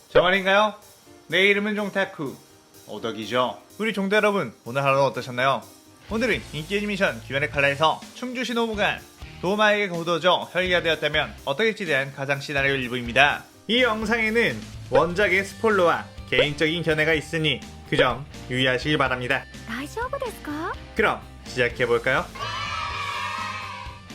저 말인가요? 내 이름은 종타쿠 오덕이죠. 우리 종대 여러분, 오늘 하루 어떠셨나요? 오늘은 인기 애니메이션 귀멸의 칼라에서 충주 시노부가 도마에게 거두어져 혈기가 되었다면 어떻게일지에 대한 가상 시나리오 일부입니다. 이 영상에는 원작의 스포일러와 개인적인 견해가 있으니 그 점 유의하시기 바랍니다. 大丈夫ですか? 그럼 시작해볼까요?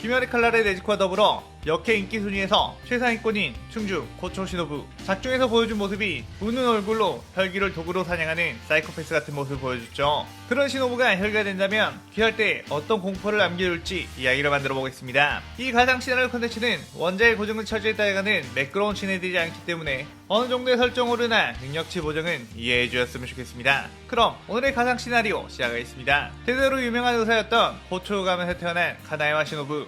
귀멸의 칼날의 네즈코와 더불어 역해 인기 순위에서 최상위권인 충주 고초 시노부, 작중에서 보여준 모습이 우는 얼굴로 혈기를 도구로 사냥하는 사이코패스 같은 모습을 보여줬죠. 그런 시노부가 혈기가 된다면 귀할 때 어떤 공포를 남겨줄지 이야기를 만들어 보겠습니다. 이 가상 시나리오 컨텐츠는 원작의 고정을 처지에 따라가는 매끄러운 진행되지 않기 때문에 어느 정도의 설정오류나 능력치 보정은 이해해 주셨으면 좋겠습니다. 그럼 오늘의 가상 시나리오 시작하겠습니다. 대대로 유명한 의사였던 고초 가면서 태어난 카나에와 시노부,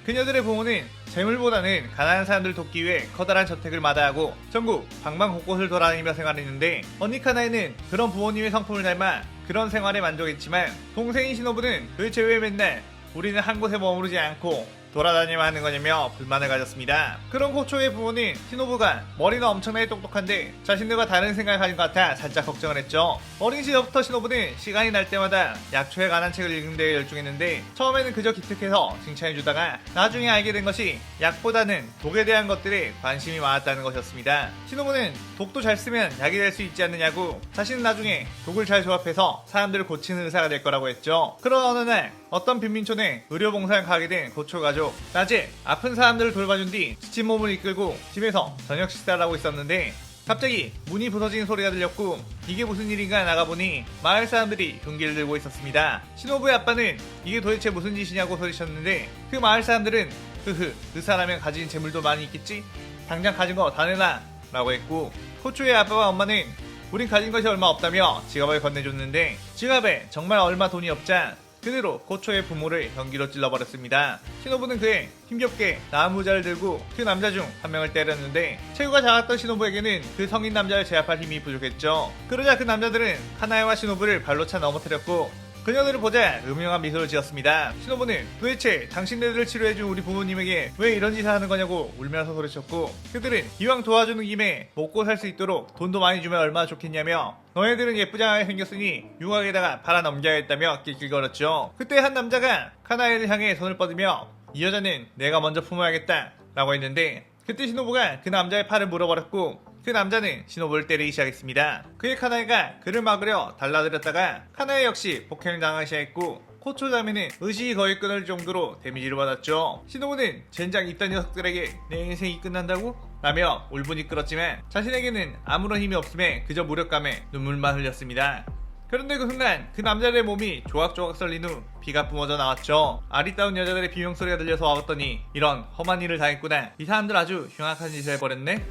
그녀들의 부모는 재물보다는 가난한 사람들 돕기 위해 커다란 저택을 마다하고 전국 방방 곳곳을 돌아다니며 생활했는데, 언니 카나에는 그런 부모님의 성품을 닮아 그런 생활에 만족했지만 동생인 시노부는 도대체 왜 맨날 우리는 한 곳에 머무르지 않고 돌아다니며 하는 거냐며 불만을 가졌습니다. 그런 고초의 부모는 시노부가 머리는 엄청나게 똑똑한데 자신들과 다른 생각을 가진 것 같아 살짝 걱정을 했죠. 어린 시절부터 시노부는 시간이 날 때마다 약초에 관한 책을 읽는 데 열중했는데, 처음에는 그저 기특해서 칭찬해주다가 나중에 알게 된 것이 약보다는 독에 대한 것들에 관심이 많았다는 것이었습니다. 시노부는 독도 잘 쓰면 약이 될 수 있지 않느냐고, 자신은 나중에 독을 잘 조합해서 사람들을 고치는 의사가 될 거라고 했죠. 그런 어느 날 어떤 빈민촌에 의료봉사를 가게 된 고초 가족, 낮에 아픈 사람들을 돌봐준 뒤 지친 몸을 이끌고 집에서 저녁 식사를 하고 있었는데 갑자기 문이 부서지는 소리가 들렸고, 이게 무슨 일인가 나가보니 마을 사람들이 흉기를 들고 있었습니다. 시노부의 아빠는 이게 도대체 무슨 짓이냐고 소리쳤는데, 그 마을 사람들은 의사라면 가진 재물도 많이 있겠지? 당장 가진 거 다 내놔 라고 했고, 고초의 아빠와 엄마는 우린 가진 것이 얼마 없다며 지갑을 건네줬는데, 지갑에 정말 얼마 돈이 없자 그대로 고초의 부모를 연기로 찔러버렸습니다. 시노부는 그의 힘겹게 나무 의자를 들고 그 남자 중 한 명을 때렸는데, 체구가 작았던 시노부에게는 그 성인 남자를 제압할 힘이 부족했죠. 그러자 그 남자들은 카나에와 시노부를 발로 차 넘어뜨렸고, 그녀들을 보자 음흉한 미소를 지었습니다. 시노부는 도대체 당신네들을 치료해준 우리 부모님에게 왜 이런 짓을 하는 거냐고 울면서 소리쳤고, 그들은 이왕 도와주는 김에 먹고 살 수 있도록 돈도 많이 주면 얼마나 좋겠냐며 너희들은 예쁘장하게 생겼으니 융악에다가 팔아 넘겨야겠다며 낄낄거렸죠. 그때 한 남자가 카나에를 향해 손을 뻗으며 이 여자는 내가 먼저 품어야겠다 라고 했는데, 그때 시노부가 그 남자의 팔을 물어버렸고 그 남자는 시노부를 때리기 시작했습니다. 그의 카나에가 그를 막으려 달라들었다가 카나에 역시 폭행을 당하기 시작했고, 고초 자매는 의식이 거의 끊을 정도로 데미지를 받았죠. 시노부는 젠장 이딴 녀석들에게 내 인생이 끝난다고? 라며 울분이 끓었지만 자신에게는 아무런 힘이 없음에 그저 무력감에 눈물만 흘렸습니다. 그런데 그 순간 그 남자들의 몸이 조각조각 썰린 후 피가 뿜어져 나왔죠. 아리따운 여자들의 비명소리가 들려서 와봤더니 이런 험한 일을 당했구나, 이 사람들 아주 흉악한 짓을 해버렸네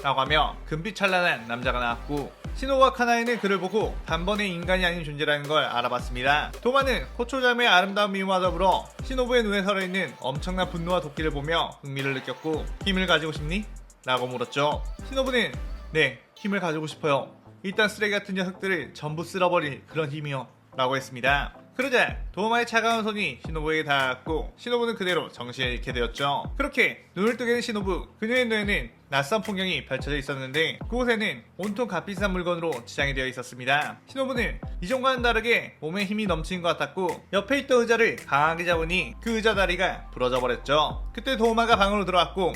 라고 하며 금빛 찬란한 남자가 나왔고, 시노부와 카나에는 그를 보고 단번에 인간이 아닌 존재라는 걸 알아봤습니다. 도마는 코초자매의 아름다운 미모와 더불어 시노부의 눈에 서려있는 엄청난 분노와 도끼를 보며 흥미를 느꼈고, 힘을 가지고 싶니? 라고 물었죠. 시노부는 네, 힘을 가지고 싶어요. 일단 쓰레기 같은 녀석들을 전부 쓸어버릴 그런 힘이요 라고 했습니다. 그러자 도마의 차가운 손이 시노부에게 닿았고, 시노부는 그대로 정신을 잃게 되었죠. 그렇게 눈을 뜨게 된 시노부, 그녀의 눈에는 낯선 풍경이 펼쳐져 있었는데 그곳에는 온통 값비싼 물건으로 지장이 되어 있었습니다. 시노부는 이전과는 다르게 몸에 힘이 넘치는 것 같았고, 옆에 있던 의자를 강하게 잡으니 그 의자 다리가 부러져 버렸죠. 그때 도마가 방으로 들어왔고,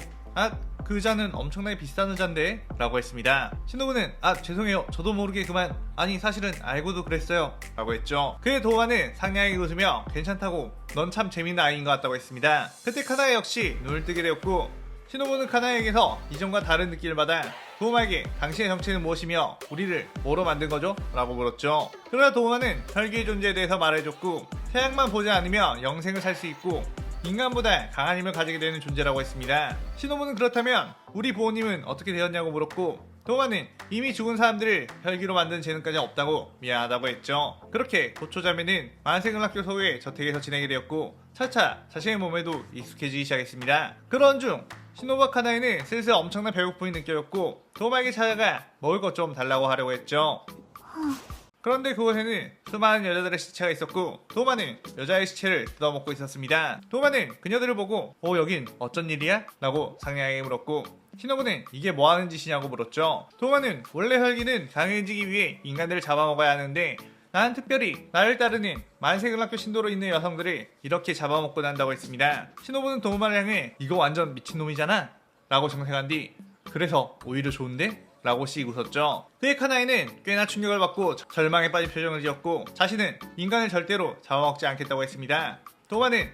그 의자는 엄청나게 비싼 의자인데? 라고 했습니다. 시노부는 죄송해요, 저도 모르게 그만, 아니 사실은 알고도 그랬어요 라고 했죠. 그의 도마는 상냥하게 웃으며 괜찮다고, 넌 참 재밌는 아이인 것 같다고 했습니다. 그때 카나에 역시 눈을 뜨게 되었고, 시노부는 카나에게서 이전과 다른 느낌을 받아 도마에게 당신의 정체는 무엇이며 우리를 뭐로 만든 거죠? 라고 물었죠. 그러자 도마는 혈기의 존재에 대해서 말해줬고, 태양만 보지 않으며 영생을 살 수 있고 인간보다 강한 힘을 가지게 되는 존재라고 했습니다. 시노부는 그렇다면 우리 부모님은 어떻게 되었냐고 물었고, 도마는 이미 죽은 사람들을 혈기로 만드는 재능까지 없다고 미안하다고 했죠. 그렇게 고초자매는 만생은학교 소유의 저택에서 지내게 되었고, 차차 자신의 몸에도 익숙해지기 시작했습니다. 그런 중 시노부와 카나에는 슬슬 엄청난 배고픔이 느껴졌고, 도마에게 찾아가 먹을 것 좀 달라고 하려고 했죠. 그런데 그곳에는 수많은 여자들의 시체가 있었고, 도마는 여자의 시체를 뜯어먹고 있었습니다. 도마는 그녀들을 보고 여긴 어쩐 일이야? 라고 상냥하게 물었고, 시노부는 이게 뭐하는 짓이냐고 물었죠. 도마는 원래 혈기는 강해지기 위해 인간들을 잡아먹어야 하는데 난 특별히 나를 따르는 만세근락교 신도로 있는 여성들을 이렇게 잡아먹고 난다고 했습니다. 시노부는 도마를 향해 이거 완전 미친놈이잖아 라고 정색한 뒤 그래서 오히려 좋은데? 라고 씩 웃었죠. 그의 카나이는 꽤나 충격을 받고 절망에 빠진 표정을 지었고 자신은 인간을 절대로 잡아먹지 않겠다고 했습니다. 도마는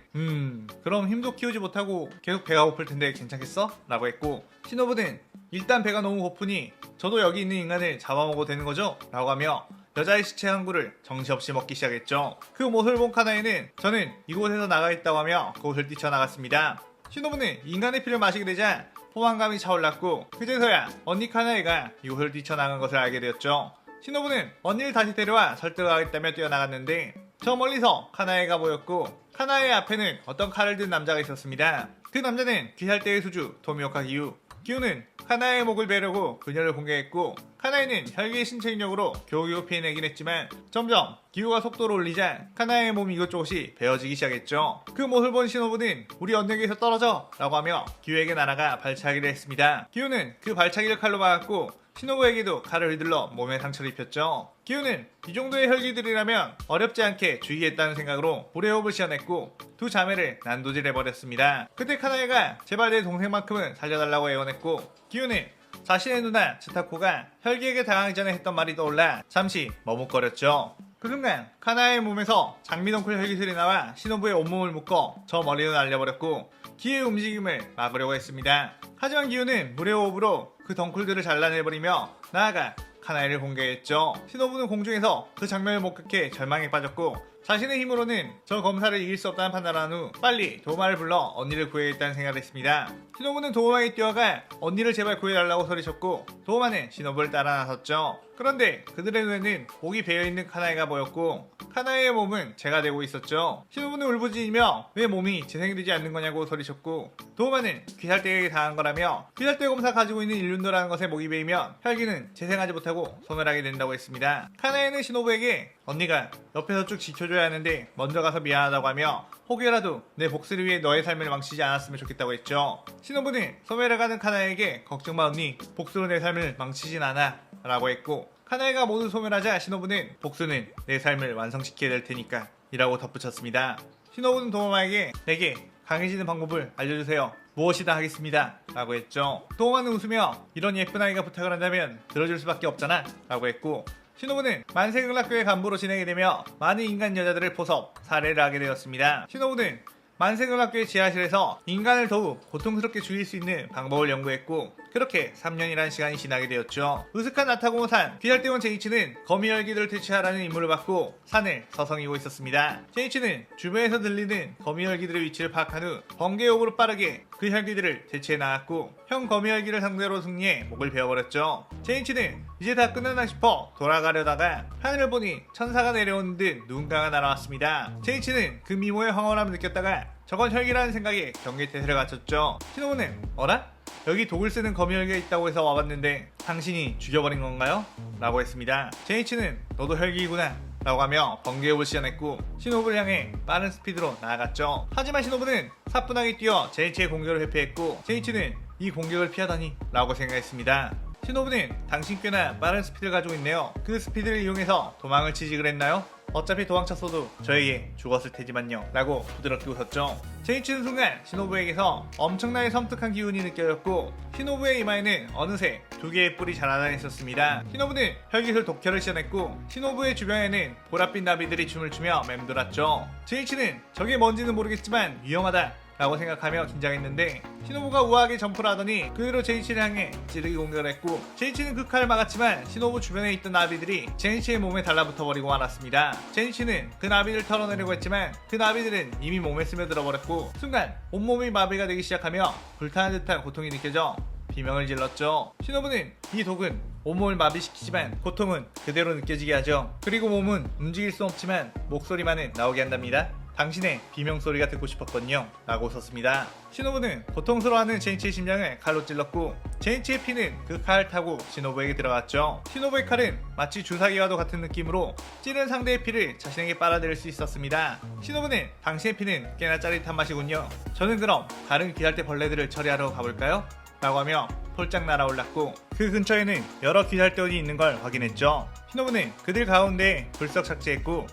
그럼 힘도 키우지 못하고 계속 배가 고플 텐데 괜찮겠어? 라고 했고 시노부는 일단 배가 너무 고프니 저도 여기 있는 인간을 잡아먹어도 되는 거죠? 라고 하며 여자의 시체 한 구를 정신없이 먹기 시작했죠. 그 모습을 본 카나이는 저는 이곳에서 나가겠다고 하며 그곳을 뛰쳐나갔습니다. 시노부는 인간의 피를 마시게 되자 포만감이 차올랐고 그제서야 언니 카나이가 이곳을 뛰쳐나간 것을 알게 되었죠. 시노부는 언니를 다시 데려와 설득하겠다며 뛰어나갔는데 저 멀리서 카나이가 보였고 카나이의 앞에는 어떤 칼을 든 남자가 있었습니다. 그 남자는 귀살대의 수주 도미오카 기우. 기우는 카나이의 목을 베려고 그녀를 공격했고 카나이는 혈기의 신체 인력으로 겨우겨우 피해내긴 했지만 점점 기우가 속도를 올리자 카나이의 몸이 이것저것이 베어지기 시작했죠. 그 모습을 본 시노부는 우리 언니에게서 떨어져 라고 하며 기우에게 날아가 발차기를 했습니다. 기우는 그 발차기를 칼로 막았고 시노부에게도 칼을 휘둘러 몸에 상처를 입혔죠. 기우는 이 정도의 혈기들이라면 어렵지 않게 죽이겠다는 생각으로 불의 호흡을 시연했고 두 자매를 난도질해버렸습니다. 그때 카나이가 제발 내 동생만큼은 살려달라고 애원했고 기우는 자신의 누나 츠타코가 혈기에게 당하기 전에 했던 말이 떠올라 잠시 머뭇거렸죠. 그 순간 카나이의 몸에서 장미덩쿨 혈기술이 나와 시노부의 온몸을 묶어 저 머리로 날려버렸고 기우의 움직임을 막으려고 했습니다. 하지만 기우는 물의 호흡으로 그 덩쿨들을 잘라내버리며 나아가 카나이를 공격했죠. 시노부는 공중에서 그 장면을 목격해 절망에 빠졌고 자신의 힘으로는 저 검사를 이길 수 없다는 판단을 한 후 빨리 도마를 불러 언니를 구해야겠다는 생각을 했습니다. 시노부는 도마에게 뛰어가 언니를 제발 구해달라고 소리쳤고 도마는 시노부를 따라 나섰죠. 그런데 그들의 눈에는 목이 베어있는 카나이가 보였고 카나이의 몸은 제가 되고 있었죠. 시노부는 울부짖으며 왜 몸이 재생되지 않는 거냐고 소리쳤고 도마는 귀살대에게 당한 거라며 귀살대 검사 가지고 있는 일륜도라는 것에 목이 베이면 혈기는 재생하지 못하고 소멸하게 된다고 했습니다. 카나이는 시노부에게 언니가 옆에서 쭉 지켜줘야 하는데 먼저 가서 미안하다고 하며 혹여라도 내 복수를 위해 너의 삶을 망치지 않았으면 좋겠다고 했죠. 시노부는 소멸해가는 카나이에게 걱정마 언니 복수로 내 삶을 망치진 않아 라고 했고 카나이가 모두 소멸하자 시노부는 복수는 내 삶을 완성시켜야 될 테니까 이라고 덧붙였습니다. 시노부는 도마에게 내게 강해지는 방법을 알려주세요. 무엇이다 하겠습니다 라고 했죠. 도마는 웃으며 이런 예쁜 아이가 부탁을 한다면 들어줄 수밖에 없잖아 라고 했고 시노부는 만세극락교의 간부로 지내게 되며 많은 인간 여자들을 포섭 살해를 하게 되었습니다. 시노부는 만세극락교의 지하실에서 인간을 더욱 고통스럽게 죽일 수 있는 방법을 연구했고 그렇게 3년이라는 시간이 지나게 되었죠. 으슥한 나타공산 귀살대원 제이치는 거미열기들을 퇴치하라는 임무를 받고 산을 서성이고 있었습니다. 제이치는 주변에서 들리는 거미열기들의 위치를 파악한 후 번개호흡으로 빠르게 그 혈기들을 대체해 나갔고 형 거미열기를 상대로 승리해 목을 베어버렸죠. 제이치는 이제 다 끝났나 싶어 돌아가려다가 하늘을 보니 천사가 내려오는 듯 누군가가 날아왔습니다. 제이치는 그 미모의 황홀함을 느꼈다가 저건 혈기라는 생각에 경계태세를 갖췄죠. 시노부는 어라? 여기 독을 쓰는 거미혈기가 있다고 해서 와봤는데 당신이 죽여버린 건가요? 라고 했습니다. 제이치는 너도 혈기이구나 라고 하며 번개호흡을 시전했고 시노부를 향해 빠른 스피드로 나아갔죠. 하지만 시노부는 사뿐하게 뛰어 제이치의 공격을 회피했고 제이치는 이 공격을 피하다니 라고 생각했습니다. 시노부는 당신 꽤나 빠른 스피드를 가지고 있네요. 그 스피드를 이용해서 도망을 치지 그랬나요? 어차피 도망쳤어도 저에게 죽었을 테지만요 라고 부드럽게 웃었죠. 제이치는 순간 시노부에게서 엄청나게 섬뜩한 기운이 느껴졌고 시노부의 이마에는 어느새 두 개의 뿔이 자라나 있었습니다. 시노부는 혈기술 독혈을 시전했고 시노부의 주변에는 보랏빛 나비들이 춤을 추며 맴돌았죠. 제이치는 저게 뭔지는 모르겠지만 위험하다 라고 생각하며 긴장했는데 시노부가 우아하게 점프를 하더니 그대로 제이치를 향해 찌르기 공격을 했고 제이치는 그 칼을 막았지만 시노부 주변에 있던 나비들이 제이치의 몸에 달라붙어버리고 말았습니다. 제이치는 그 나비를 털어내려고 했지만 그 나비들은 이미 몸에 스며들어 버렸고 순간 온몸이 마비가 되기 시작하며 불타는 듯한 고통이 느껴져 비명을 질렀죠. 시노부는 이 독은 온몸을 마비시키지만 고통은 그대로 느껴지게 하죠. 그리고 몸은 움직일 수 없지만 목소리만은 나오게 한답니다. 당신의 비명소리가 듣고 싶었거든요 라고 웃었습니다. 시노부는 고통스러워하는 제이치의 심장을 칼로 찔렀고 제이치의 피는 그 칼을 타고 시노부에게 들어갔죠. 시노부의 칼은 마치 주사기와도 같은 느낌으로 찌른 상대의 피를 자신에게 빨아들일 수 있었습니다. 시노부는 당신의 피는 꽤나 짜릿한 맛이군요. 저는 그럼 다른 귀할대 벌레들을 처리하러 가볼까요? 라고 하며 폴짝 날아올랐고 그 근처에는 여러 귀살대원이 있는 걸 확인했죠. 신호부는 그들 가운데 불석 착지했고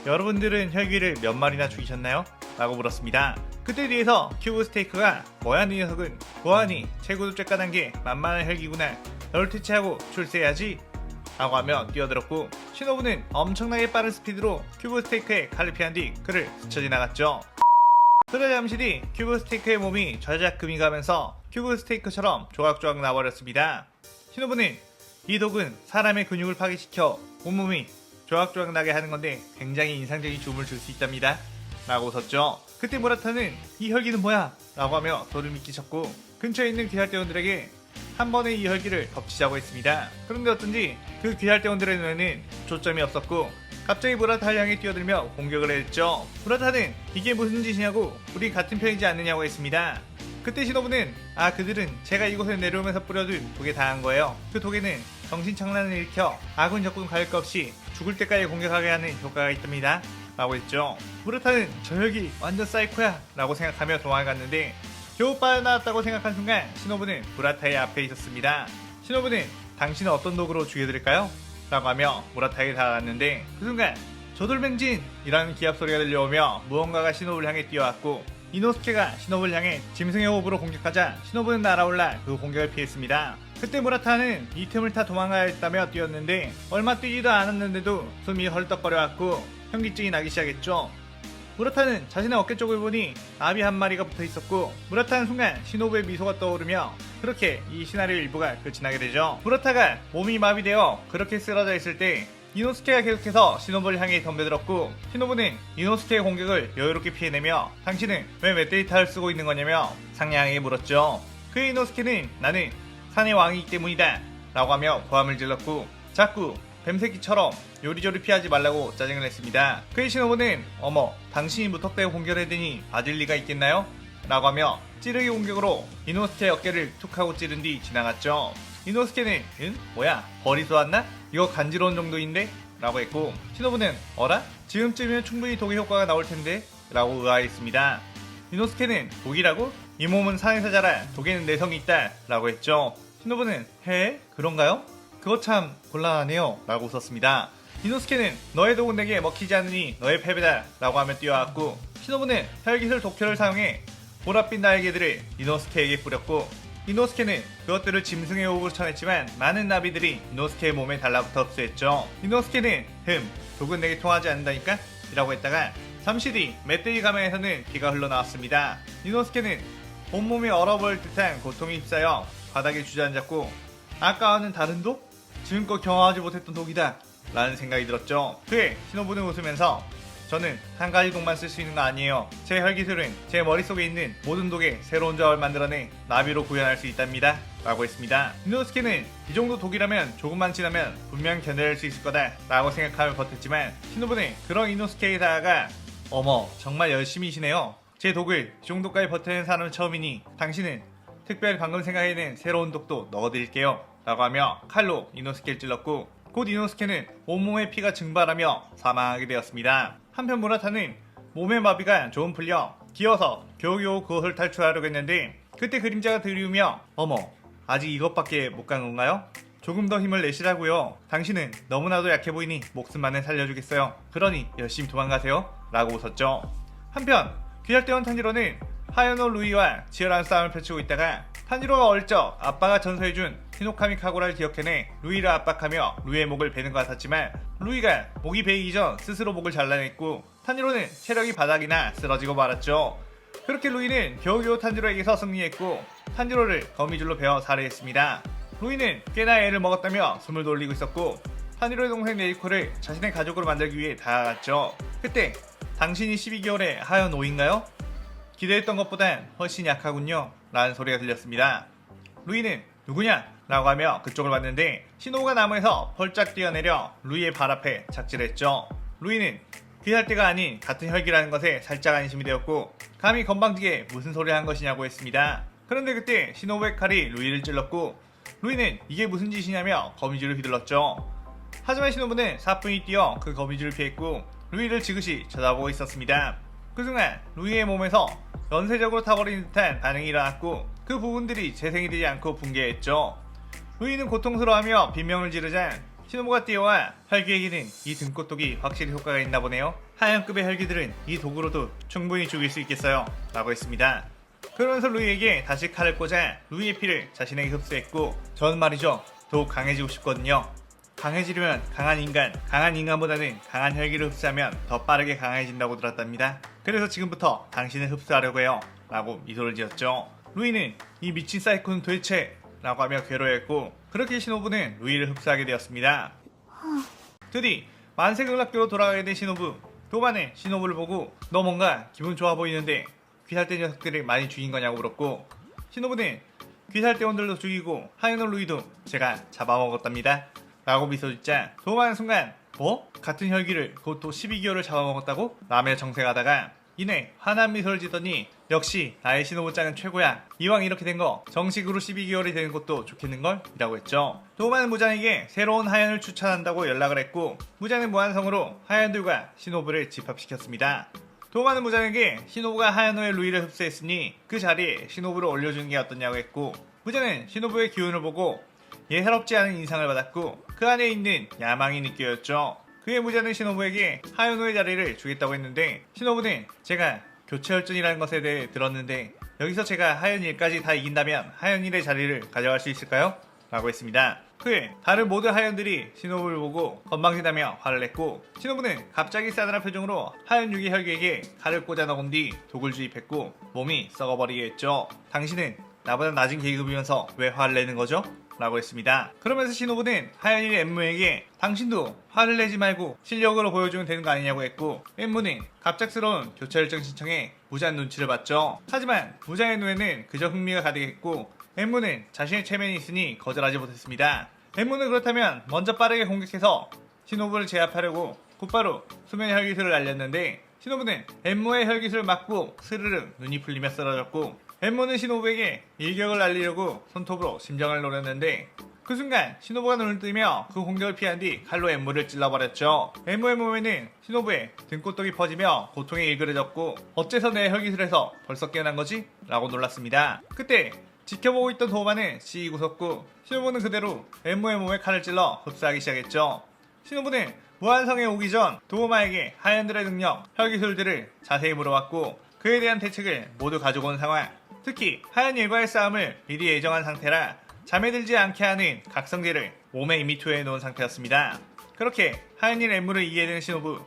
여러분들은 혈귀를 몇 마리나 죽이셨나요? 라고 물었습니다. 그때 뒤에서 큐브 스테이크가 뭐야 네 녀석은 뭐하니 최고도 쬐까단 게 만만한 혈기구나 널 퇴치하고 출세해야지 라고 하며 뛰어들었고 신호부는 엄청나게 빠른 스피드로 큐브 스테이크의 칼을 피한 뒤 그를 스쳐 지나갔죠. 그러자 잠시 뒤 큐브 스테이크의 몸이 좌작금이 가면서 큐브 스테이크처럼 조각조각 나버렸습니다. 신호부는 이 독은 사람의 근육을 파괴시켜 온몸이 조각조각 나게 하는 건데 굉장히 인상적인 죽음을 줄 수 있답니다 라고 웃었죠. 그때 무라타는 이 혈기는 뭐야? 라고 하며 소름이 끼쳤고 근처에 있는 귀할대원들에게 한 번에 이 혈기를 덮치자고 했습니다. 그런데 어쩐지 그 귀할대원들의 눈에는 초점이 없었고 갑자기 무라타를 향해 뛰어들며 공격을 했죠. 무라타는 이게 무슨 짓이냐고 우리 같은 편이지 않느냐고 했습니다. 그때 신호부는 그들은 제가 이곳에 내려오면서 뿌려둔 독에 당한 거예요. 그 독에는 정신착란을 일으켜 아군 적군 가릴 것 없이 죽을 때까지 공격하게 하는 효과가 있답니다 라고 했죠. 무라타는 저 혈기 완전 사이코야 라고 생각하며 도망갔는데 겨우 빠져나왔다고 생각한 순간 신호부는 무라타의 앞에 있었습니다. 신호부는 당신은 어떤 독으로 죽여드릴까요? 라고 하며 무라타에게 다가갔는데 그 순간 조돌뱅진! 이라는 기합소리가 들려오며 무언가가 신호부를 향해 뛰어왔고 이노스케가 신호부를 향해 짐승의 호흡으로 공격하자 신호부는 날아올라 그 공격을 피했습니다. 그때 무라타는 이 틈을 타 도망가야겠다며 뛰었는데 얼마 뛰지도 않았는데도 숨이 헐떡거려왔고 현기증이 나기 시작했죠. 무라타는 자신의 어깨 쪽을 보니 나비 한 마리가 붙어있었고 무라타는 순간 신호부의 미소가 떠오르며 그렇게 이 시나리오 일부가 끝이 나게 되죠. 무라타가 몸이 마비되어 그렇게 쓰러져 있을 때 이노스케가 계속해서 신호부를 향해 덤벼들었고 신호부는 이노스케의 공격을 여유롭게 피해내며 당신은 왜 멧돼지탈을 쓰고 있는 거냐며 상냥하게 물었죠. 그 이노스케는 나는 산의 왕이기 때문이다 라고 하며 고함을 질렀고 자꾸 뱀새끼처럼 요리조리 피하지 말라고 짜증을 냈습니다. 그의 신호부는 어머 당신이 무턱대고 공격을 해대니 맞을 리가 있겠나요? 라고 하며 찌르기 공격으로 이노스케의 어깨를 툭 하고 찌른 뒤 지나갔죠. 이노스케는 뭐야 벌이 쏘았나? 이거 간지러운 정도인데? 라고 했고 신호부는 어라? 지금쯤이면 충분히 독의 효과가 나올 텐데? 라고 의아했습니다. 이노스케는 독이라고? 이 몸은 산에서 자라 독에는 내성이 있다 라고 했죠. 신호부는 그런가요? 그거 참 곤란하네요 라고 웃었습니다. 이노스케는 너의 독은 내게 먹히지 않으니 너의 패배다 라고 하며 뛰어왔고 신호부는 혈기술 독효를 사용해 보랏빛 날개들을 이노스케에게 뿌렸고 이노스케는 그것들을 짐승의 호흡으로 쳐냈지만 많은 나비들이 이노스케의 몸에 달라붙어 흡수했죠. 이노스케는 독은 내게 통하지 않는다니까? 이라고 했다가 잠시 뒤 멧돼지 가면에서는 피가 흘러나왔습니다. 이노스케는 온몸이 얼어버릴 듯한 고통에 휩싸여 바닥에 주저앉았고 아까와는 다른 독? 지금껏 경험하지 못했던 독이다 라는 생각이 들었죠. 그에 신호부는 웃으면서 저는 한 가지 독만 쓸 수 있는 거 아니에요. 제 혈기술은 제 머릿속에 있는 모든 독에 새로운 조합을 만들어내 나비로 구현할 수 있답니다 라고 했습니다. 이노스케는 이 정도 독이라면 조금만 지나면 분명 견뎌낼 수 있을 거다 라고 생각하며 버텼지만 신호부는 그런 이노스케에 다가가 어머 정말 열심히시네요. 제 독을 이 정도까지 버티는 사람은 처음이니 당신은 특별히 방금 생각해낸 새로운 독도 넣어드릴게요 라고 하며 칼로 이노스케를 찔렀고 곧 이노스케는 온몸에 피가 증발하며 사망하게 되었습니다. 한편 무라타는 몸의 마비가 조금 풀려 기어서 겨우겨우 그것을 탈출하려고 했는데 그때 그림자가 들이우며 어머 아직 이것밖에 못 간 건가요? 조금 더 힘을 내시라고요. 당신은 너무나도 약해 보이니 목숨만은 살려주겠어요. 그러니 열심히 도망가세요 라고 웃었죠. 한편 귀할대원 탄지로는 하야노 루이와 치열한 싸움을 펼치고 있다가 탄지로가 어릴 적 아빠가 전서해준 히노카미 카고라를 기억해내 루이를 압박하며 루이의 목을 베는 것 같았지만 루이가 목이 베이기 전 스스로 목을 잘라냈고 탄지로는 체력이 바닥이나 쓰러지고 말았죠. 그렇게 루이는 겨우겨우 탄지로에게서 승리했고 탄지로를 거미줄로 베어 살해했습니다. 루이는 꽤나 애를 먹었다며 숨을 돌리고 있었고 탄지로의 동생 네이코를 자신의 가족으로 만들기 위해 다가갔죠. 그때 당신이 12개월의 하연오인가요? 기대했던 것보단 훨씬 약하군요 라는 소리가 들렸습니다. 루이는 누구냐? 라고 하며 그쪽을 봤는데 신호가 나무에서 펄짝 뛰어내려 루이의 발 앞에 착지했죠. 루이는 귀할 때가 아닌 같은 혈기라는 것에 살짝 안심이 되었고 감히 건방지게 무슨 소리를 한 것이냐고 했습니다. 그런데 그때 신호부의 칼이 루이를 찔렀고 루이는 이게 무슨 짓이냐며 거미줄을 휘둘렀죠. 하지만 신호부는 사뿐히 뛰어 그 거미줄을 피했고 루이를 지그시 쳐다보고 있었습니다. 그 순간 루이의 몸에서 연쇄적으로 타버린 듯한 반응이 일어났고 그 부분들이 재생이 되지 않고 붕괴했죠. 루이는 고통스러워하며 빈명을 지르자 시노부가 뛰어와 혈기에게는 이 등꽃독이 확실히 효과가 있나 보네요. 하얀급의 혈기들은 이 독으로도 충분히 죽일 수 있겠어요 라고 했습니다. 그러면서 루이에게 다시 칼을 꽂아 루이의 피를 자신에게 흡수했고, 저는 말이죠, 더욱 강해지고 싶거든요. 강해지려면 강한 인간보다는 강한 혈기를 흡수하면 더 빠르게 강해진다고 들었답니다. 그래서 지금부터 당신을 흡수하려고 해요 라고 미소를 지었죠. 루이는 이 미친 사이코는 도대체 라고 하며 괴로워했고, 그렇게 시노부는 루이를 흡수하게 되었습니다. 드디 만세극락교로 돌아가게 된 시노부. 도마는 시노부를 보고 너 뭔가 기분 좋아 보이는데 귀살대 녀석들을 많이 죽인 거냐고 물었고, 시노부는 귀살대원들도 죽이고 하이노 루이도 제가 잡아먹었답니다 라고 미소 짓자 도마는 순간 뭐? 같은 혈기를 그것도 12기호를 잡아먹었다고? 라며 정색하다가 이내 환한 미소를 짓더니 역시 나의 시노부짱은 최고야. 이왕 이렇게 된 거 정식으로 12개월이 되는 것도 좋겠는걸? 이라고 했죠. 도마는 무장에게 새로운 하연을 추천한다고 연락을 했고, 무장은 무한성으로 하연들과 시노부를 집합시켰습니다. 도마는 무장에게 시노부가 하연호의 루이를 흡수했으니 그 자리에 시노부를 올려주는 게 어떠냐고 했고, 무장은 시노부의 기운을 보고 예사롭지 않은 인상을 받았고 그 안에 있는 야망이 느껴졌죠. 그의 무자는 시노부에게 하연호의 자리를 주겠다고 했는데, 시노부는 제가 교체혈전이라는 것에 대해 들었는데 여기서 제가 하연일까지 다 이긴다면 하연일의 자리를 가져갈 수 있을까요? 라고 했습니다. 그에 다른 모든 하연들이 시노부를 보고 건방지다며 화를 냈고, 시노부는 갑자기 싸늘한 표정으로 하연 6의 혈기에게 칼을 꽂아 넣은 뒤 독을 주입했고 몸이 썩어버리게 했죠. 당신은 나보다 낮은 계급이면서 왜 화를 내는 거죠? 라고 했습니다. 그러면서 시노부는 하연일 엠무에게 당신도 화를 내지 말고 실력으로 보여주면 되는 거 아니냐고 했고, 엠무는 갑작스러운 교체혈전 신청에 무자한 눈치를 봤죠. 하지만 무자의 눈에는 그저 흥미가 가득했고 엠무는 자신의 체면이 있으니 거절하지 못했습니다. 엠무는 그렇다면 먼저 빠르게 공격해서 시노부를 제압하려고 곧바로 수면의 혈기술을 날렸는데, 시노부는 엠무의 혈기술을 맞고 스르륵 눈이 풀리며 쓰러졌고, 엠무는 시노부에게 일격을 날리려고 손톱으로 심장을 노렸는데 그 순간 시노부가 눈을 뜨며 그 공격을 피한 뒤 칼로 엠무를 찔러버렸죠. 엠무의 몸에는 시노부의 등꽃독이 퍼지며 고통에 일그러졌고 어째서 내 혈기술에서 벌써 깨어난 거지? 라고 놀랐습니다. 그때 지켜보고 있던 도마는 씩 웃었고 시노부는 그대로 엠무의 몸에 칼을 찔러 흡수하기 시작했죠. 시노부는 무한성에 오기 전 도마에게 하연들의 능력, 혈기술들을 자세히 물어봤고 그에 대한 대책을 모두 가지고 온 상황. 특히 하연 일과의 싸움을 미리 예정한 상태라 잠에 들지 않게 하는 각성제를 몸에 이미 투여해 놓은 상태였습니다. 그렇게 하연 일 엠무를 이기게 된 시노부.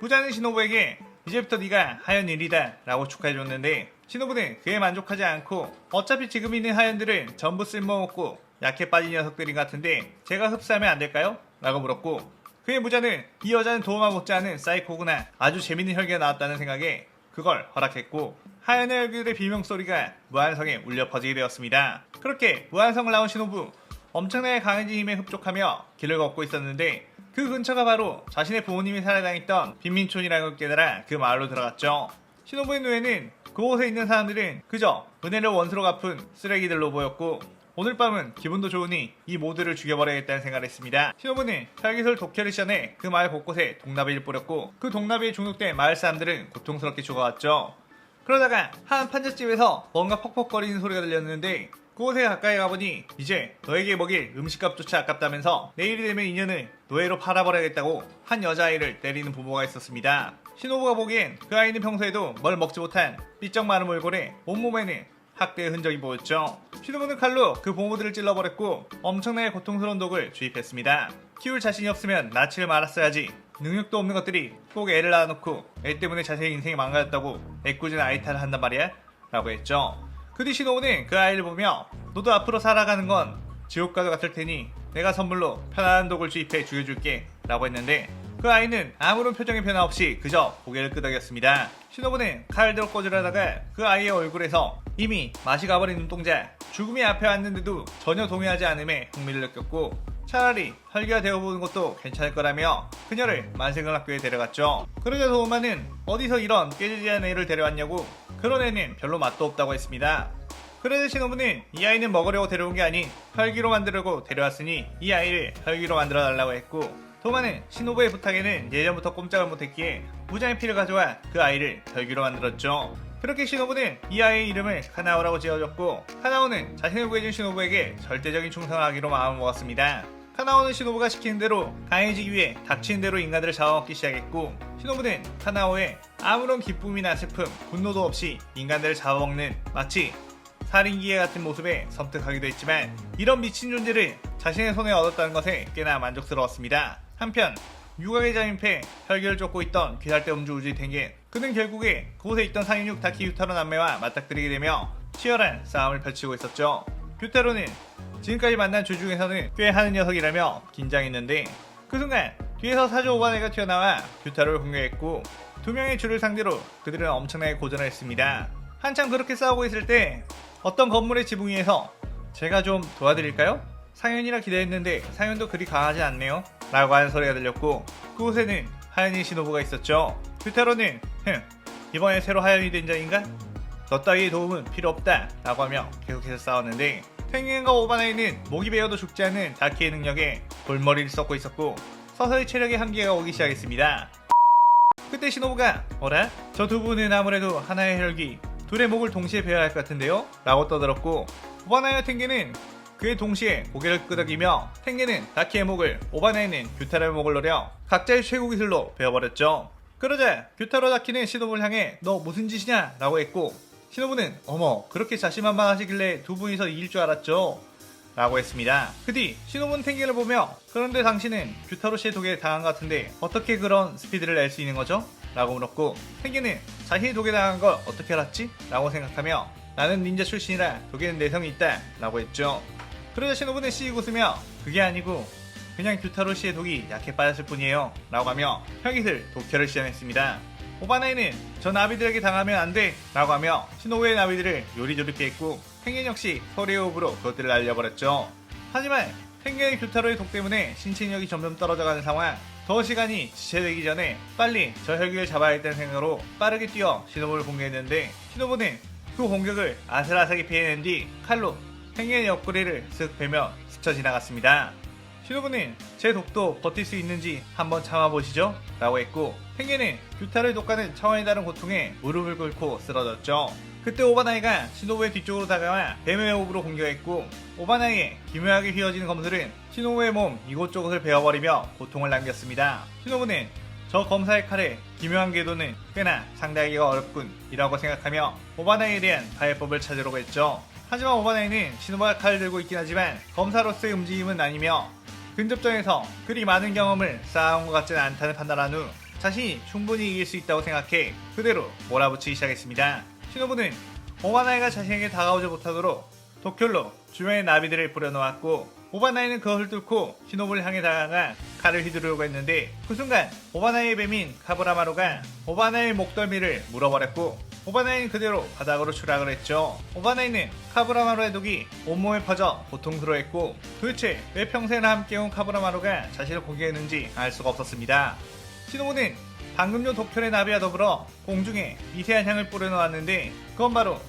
무자는 시노부에게 이제부터 네가 하연 일이다 라고 축하해줬는데, 시노부는 그에 만족하지 않고 어차피 지금 있는 하연들은 전부 쓸모없고 약해 빠진 녀석들인 것 같은데 제가 흡수하면 안 될까요? 라고 물었고, 그의 무자는 이 여자는 도움만 못지않은 사이코구나, 아주 재밌는 혈기가 나왔다는 생각에 그걸 허락했고 하연의 혈기들의 비명소리가 무한성에 울려 퍼지게 되었습니다. 그렇게 무한성을 나온 시노부, 엄청나게 강해진 힘에 흡족하며 길을 걷고 있었는데 그 근처가 바로 자신의 부모님이 살아다녔던 빈민촌이라는 걸 깨달아 그 마을로 들어갔죠. 시노부의 눈에는 그곳에 있는 사람들은 그저 은혜를 원수로 갚은 쓰레기들로 보였고 오늘 밤은 기분도 좋으니 이 모두를 죽여버려야겠다는 생각을 했습니다. 시노부는 혈기술 독혈을 시전해 그 마을 곳곳에 동나비를 뿌렸고 그 동나비에 중독된 마을 사람들은 고통스럽게 죽어갔죠. 그러다가 한 판잣집에서 뭔가 퍽퍽거리는 소리가 들렸는데 그곳에 가까이 가보니 이제 너에게 먹일 음식값조차 아깝다면서 내일이 되면 인연을 노예로 팔아버려야겠다고 한 여자아이를 때리는 부모가 있었습니다. 시노부가 보기엔 그 아이는 평소에도 뭘 먹지 못한 삐쩍 마른 몰골에 온몸에는 학대의 흔적이 보였죠. 시노부는 칼로 그 부모들을 찔러버렸고 엄청나게 고통스러운 독을 주입했습니다. 키울 자신이 없으면 낳지를 말았어야지. 능력도 없는 것들이 꼭 애를 낳아놓고 애 때문에 자신의 인생이 망가졌다고 애꿎은 아이 탓을 한단 말이야? 라고 했죠. 그 뒤 시노부는 그 아이를 보며 너도 앞으로 살아가는 건 지옥과도 같을 테니 내가 선물로 편안한 독을 주입해 죽여줄게 라고 했는데 그 아이는 아무런 표정의 변화 없이 그저 고개를 끄덕였습니다. 시노부는 칼을 들어 꽂으려다가 그 아이의 얼굴에서 이미 맛이 가버린 눈동자, 죽음이 앞에 왔는데도 전혀 동요하지 않음에 흥미를 느꼈고 차라리 혈기가 되어보는 것도 괜찮을 거라며 그녀를 만세극락교에 데려갔죠. 그러자 도마는 어디서 이런 깨지지한 애를 데려왔냐고 그런 애는 별로 맛도 없다고 했습니다. 그래서 시노부는 이 아이는 먹으려고 데려온 게 아닌 혈기로 만들려고 데려왔으니 이 아이를 혈기로 만들어 달라고 했고 도마는 시노부의 부탁에는 예전부터 꼼짝을 못했기에 무장의 피를 가져와 그 아이를 혈기로 만들었죠. 그렇게 시노부는 이 아이의 이름을 카나오라고 지어줬고, 카나오는 자신을 구해준 시노부에게 절대적인 충성을 하기로 마음을 먹었습니다. 카나오는 시노부가 시키는 대로 강해지기 위해 닥치는 대로 인간들을 잡아먹기 시작했고, 시노부는 카나오의 아무런 기쁨이나 슬픔, 분노도 없이 인간들을 잡아먹는 마치 살인기계 같은 모습에 섬뜩하기도 했지만, 이런 미친 존재를 자신의 손에 얻었다는 것에 꽤나 만족스러웠습니다. 한편 유각에 잠입해 혈기를 쫓고 있던 귀살대 음주우주의 탱겐, 그는 결국에 그곳에 있던 상인육 다키 유타로 남매와 맞닥뜨리게 되며 치열한 싸움을 펼치고 있었죠. 유타로는 지금까지 만난 주 중에서는 꽤 하는 녀석이라며 긴장했는데, 그 순간 뒤에서 사조 오바네가 튀어나와 유타로를 공격했고, 두 명의 주를 상대로 그들은 엄청나게 고전을 했습니다. 한참 그렇게 싸우고 있을 때 어떤 건물의 지붕 위에서 제가 좀 도와드릴까요? 상현이라 기대했는데 상현도 그리 강하지 않네요 라고 하는 소리가 들렸고, 그곳에는 하연이 시노부가 있었죠. 유타로는 이번에 새로 하연이 된 자인가? 너 따위의 도움은 필요 없다 라고 하며 계속해서 싸웠는데, 탱겐과 오바나이는 목이 베어도 죽지 않는 다키의 능력에 골머리를 썩고 있었고, 서서히 체력의 한계가 오기 시작했습니다. 그때 시노부가 어라? 저 두 분은 아무래도 하나의 혈기, 둘의 목을 동시에 베어야 할 것 같은데요? 라고 떠들었고, 오바나이와 탱겐은 그의 동시에 고개를 끄덕이며, 탱겐은 다키의 목을, 오바나이는 규타로의 목을 노려 각자의 최고 기술로 베어버렸죠. 그러자 규타로 다키는 시노부를 향해 너 무슨 짓이냐? 라고 했고, 시노부는 어머 그렇게 자신만만하시길래 두 분이서 이길 줄 알았죠? 라고 했습니다. 그 뒤 시노부는 탱겐을 보며 그런데 당신은 규타로 씨의 독에 당한 것 같은데 어떻게 그런 스피드를 낼 수 있는 거죠? 라고 물었고, 탱겐은 자신이 독에 당한 걸 어떻게 알았지? 라고 생각하며 나는 닌자 출신이라 독에는 내성이 있다 라고 했죠. 그러자 시노부는 씩 웃으며 그게 아니고 그냥 규타로 씨의 독이 약해 빠졌을 뿐이에요 라고 하며 혈기술 독혈을 시전했습니다. 오바나이는 저 나비들에게 당하면 안 돼 라고 하며 시노부의 나비들을 요리조리 피했고, 탱겐 역시 소리의 호흡으로 그것들을 날려버렸죠. 하지만 탱겐의 규타로의 독 때문에 신체력이 점점 떨어져가는 상황, 더 시간이 지체되기 전에 빨리 저 혈기를 잡아야겠다는 생각으로 빠르게 뛰어 시노부를 공격했는데, 시노부는 그 공격을 아슬아슬하게 피해낸 뒤 칼로 탱겐의 옆구리를 쓱 베며 스쳐 지나갔습니다. 시노부는 제 독도 버틸 수 있는지 한번 참아보시죠 라고 했고, 탱겐은 규타로의 독과는 차원이 다른 고통에 무릎을 꿇고 쓰러졌죠. 그때 오바나이가 시노부의 뒤쪽으로 다가와 뱀의 호흡으로 공격했고, 오바나이의 기묘하게 휘어지는 검술은 시노부의 몸 이곳저곳을 베어버리며 고통을 남겼습니다. 시노부는 저 검사의 칼의 기묘한 궤도는 꽤나 상대하기가 어렵군 이라고 생각하며 오바나이에 대한 파해법을 찾으려고 했죠. 하지만 오바나이는 시노부가 칼을 들고 있긴 하지만 검사로서의 움직임은 아니며 근접전에서 그리 많은 경험을 쌓아온 것 같지는 않다는 판단한 후 자신이 충분히 이길 수 있다고 생각해 그대로 몰아붙이기 시작했습니다. 시노부는 오바나이가 자신에게 다가오지 못하도록 독혈로 주변의 나비들을 뿌려놓았고, 오바나이는 그것을 뚫고 시노부를 향해 다가가 칼을 휘두르려고 했는데, 그 순간 오바나이의 뱀인 카브라마루가 오바나이의 목덜미를 물어버렸고, 오바나이는 그대로 바닥으로 추락을 했죠. 오바나이는 카브라마루의 독이 온몸에 퍼져 고통스러워했고, 도대체 왜 평생을 함께온 카브라마루가 자신을 공격했는지 알 수가 없었습니다. 시노부는 방금 전 독혈의 나비와 더불어 공중에 미세한 향을 뿌려놓았는데, 그건 바로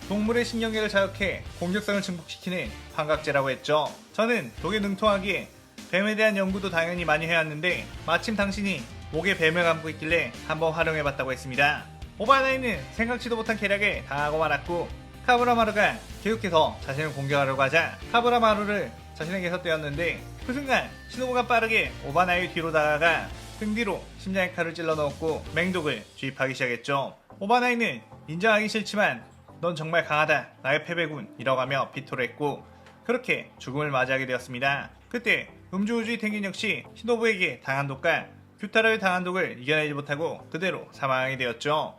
동물의 신경계를 자극해 공격성을 증폭시키는 환각제라고 했죠. 저는 독에 능통하기에 뱀에 대한 연구도 당연히 많이 해왔는데 마침 당신이 목에 뱀을 감고 있길래 한번 활용해봤다고 했습니다. 오바나이는 생각지도 못한 계략에 당하고 말았고, 카브라마루가 계속해서 자신을 공격하려고 하자 카브라마루를 자신에게서 떼었는데, 그 순간 시노부가 빠르게 오바나이 뒤로 다가가 등 뒤로 심장에 칼을 찔러 넣었고 맹독을 주입하기 시작했죠. 오바나이는 인정하기 싫지만 넌 정말 강하다, 나의 패배군 이라고 하며 비토를 했고, 그렇게 죽음을 맞이하게 되었습니다. 그때 음주우주의 탱겐 역시 시노부에게 당한 독과 규타로에 당한 독을 이겨내지 못하고 그대로 사망하게 되었죠.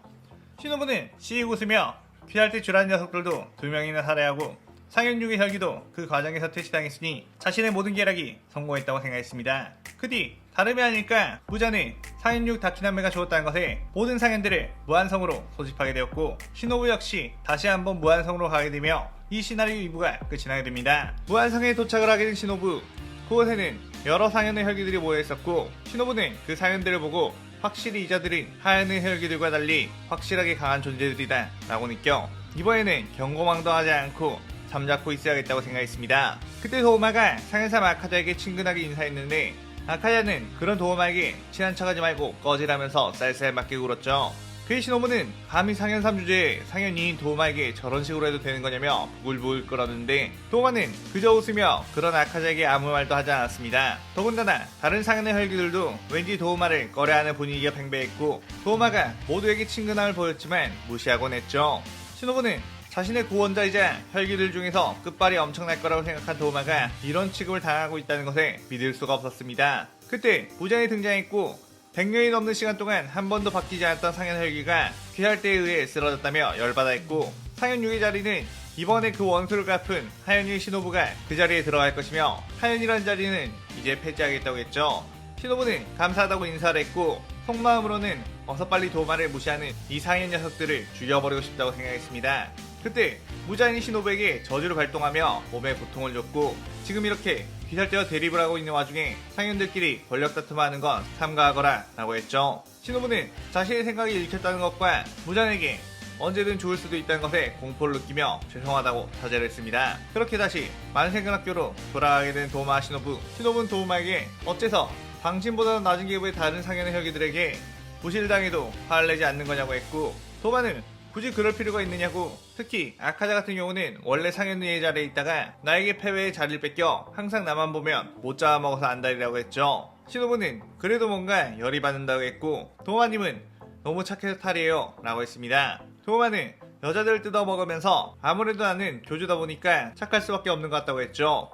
시노부는 씩 웃으며 귀할때 주란 녀석들도 2명이나 살해하고 상현육의 혈기도 그 과정에서 퇴치당했으니 자신의 모든 계략이 성공했다고 생각했습니다. 그 뒤 다름이 아닐까 무자는 상현육 다키나메가 죽었다는 것에 모든 상현들을 무한성으로 소집하게 되었고, 시노부 역시 다시 한번 무한성으로 가게 되며 이 시나리오 2부가 끝이 나게 됩니다. 무한성에 도착을 하게 된 시노부, 그곳에는 여러 상현의 혈기들이 모여 있었고, 시노부는 그 상현들을 보고 확실히 이자들은 하얀의 혈기들과 달리 확실하게 강한 존재들이다 라고 느껴 이번에는 경고망동하지 않고 잠자코 있어야겠다고 생각했습니다. 그때 도우마가 상현사 아카자에게 친근하게 인사했는데, 아카자는 그런 도우마에게 친한 척하지 말고 꺼지라면서 쌀쌀맞게 울었죠. 그의 신호부는 감히 상현삼 주제에 상현이인 도우마에게 저런 식으로 해도 되는 거냐며 부글부글 끓었는데 도우마는 그저 웃으며 그런 아카자에게 아무 말도 하지 않았습니다. 더군다나 다른 상현의 혈기들도 왠지 도우마를 꺼려하는 분위기가 팽배했고 도우마가 모두에게 친근함을 보였지만 무시하곤 했죠. 신호부는 자신의 구원자이자 혈기들 중에서 끝발이 엄청날 거라고 생각한 도우마가 이런 취급을 당하고 있다는 것에 믿을 수가 없었습니다. 그때 무장이 등장했고 100년이 넘는 시간 동안 한 번도 바뀌지 않았던 상현 혈기가 귀할 때에 의해 쓰러졌다며 열받아 했고 상현 6의 자리는 이번에 그 원수를 갚은 하연이의 신호부가 그 자리에 들어갈 것이며 하연이란 자리는 이제 폐지하겠다고 했죠. 신호부는 감사하다고 인사를 했고 속마음으로는 어서 빨리 도우마를 무시하는 이 상현 녀석들을 죽여버리고 싶다고 생각했습니다. 그때 무자인이 신호부에게 저주를 발동하며 몸에 고통을 줬고 지금 이렇게 귀살대와 대립을 하고 있는 와중에 상현들끼리 권력 다툼하는 건 삼가하거라 라고 했죠. 신호부는 자신의 생각이 읽혔다는 것과 무자인에게 언제든 죽을 수도 있다는 것에 공포를 느끼며 죄송하다고 사죄를 했습니다. 그렇게 다시 만생근학교로 돌아가게 된 도우마 신호부. 신호부는 도우마에게 어째서 당신보다 낮은 계급의 다른 상현의 혈기들에게 무시를 당해도 화를 내지 않는 거냐고 했고 도우마는 굳이 그럴 필요가 있느냐고, 특히 아카자 같은 경우는 원래 상현의 자리에 있다가 나에게 패배의 자리를 뺏겨 항상 나만 보면 못 잡아먹어서 안달이라고 했죠. 신호부는 그래도 뭔가 열이 받는다고 했고 도우마님은 너무 착해서 탈이에요 라고 했습니다. 도우마는 여자들을 뜯어먹으면서 아무래도 나는 교주다 보니까 착할 수밖에 없는 것 같다고 했죠.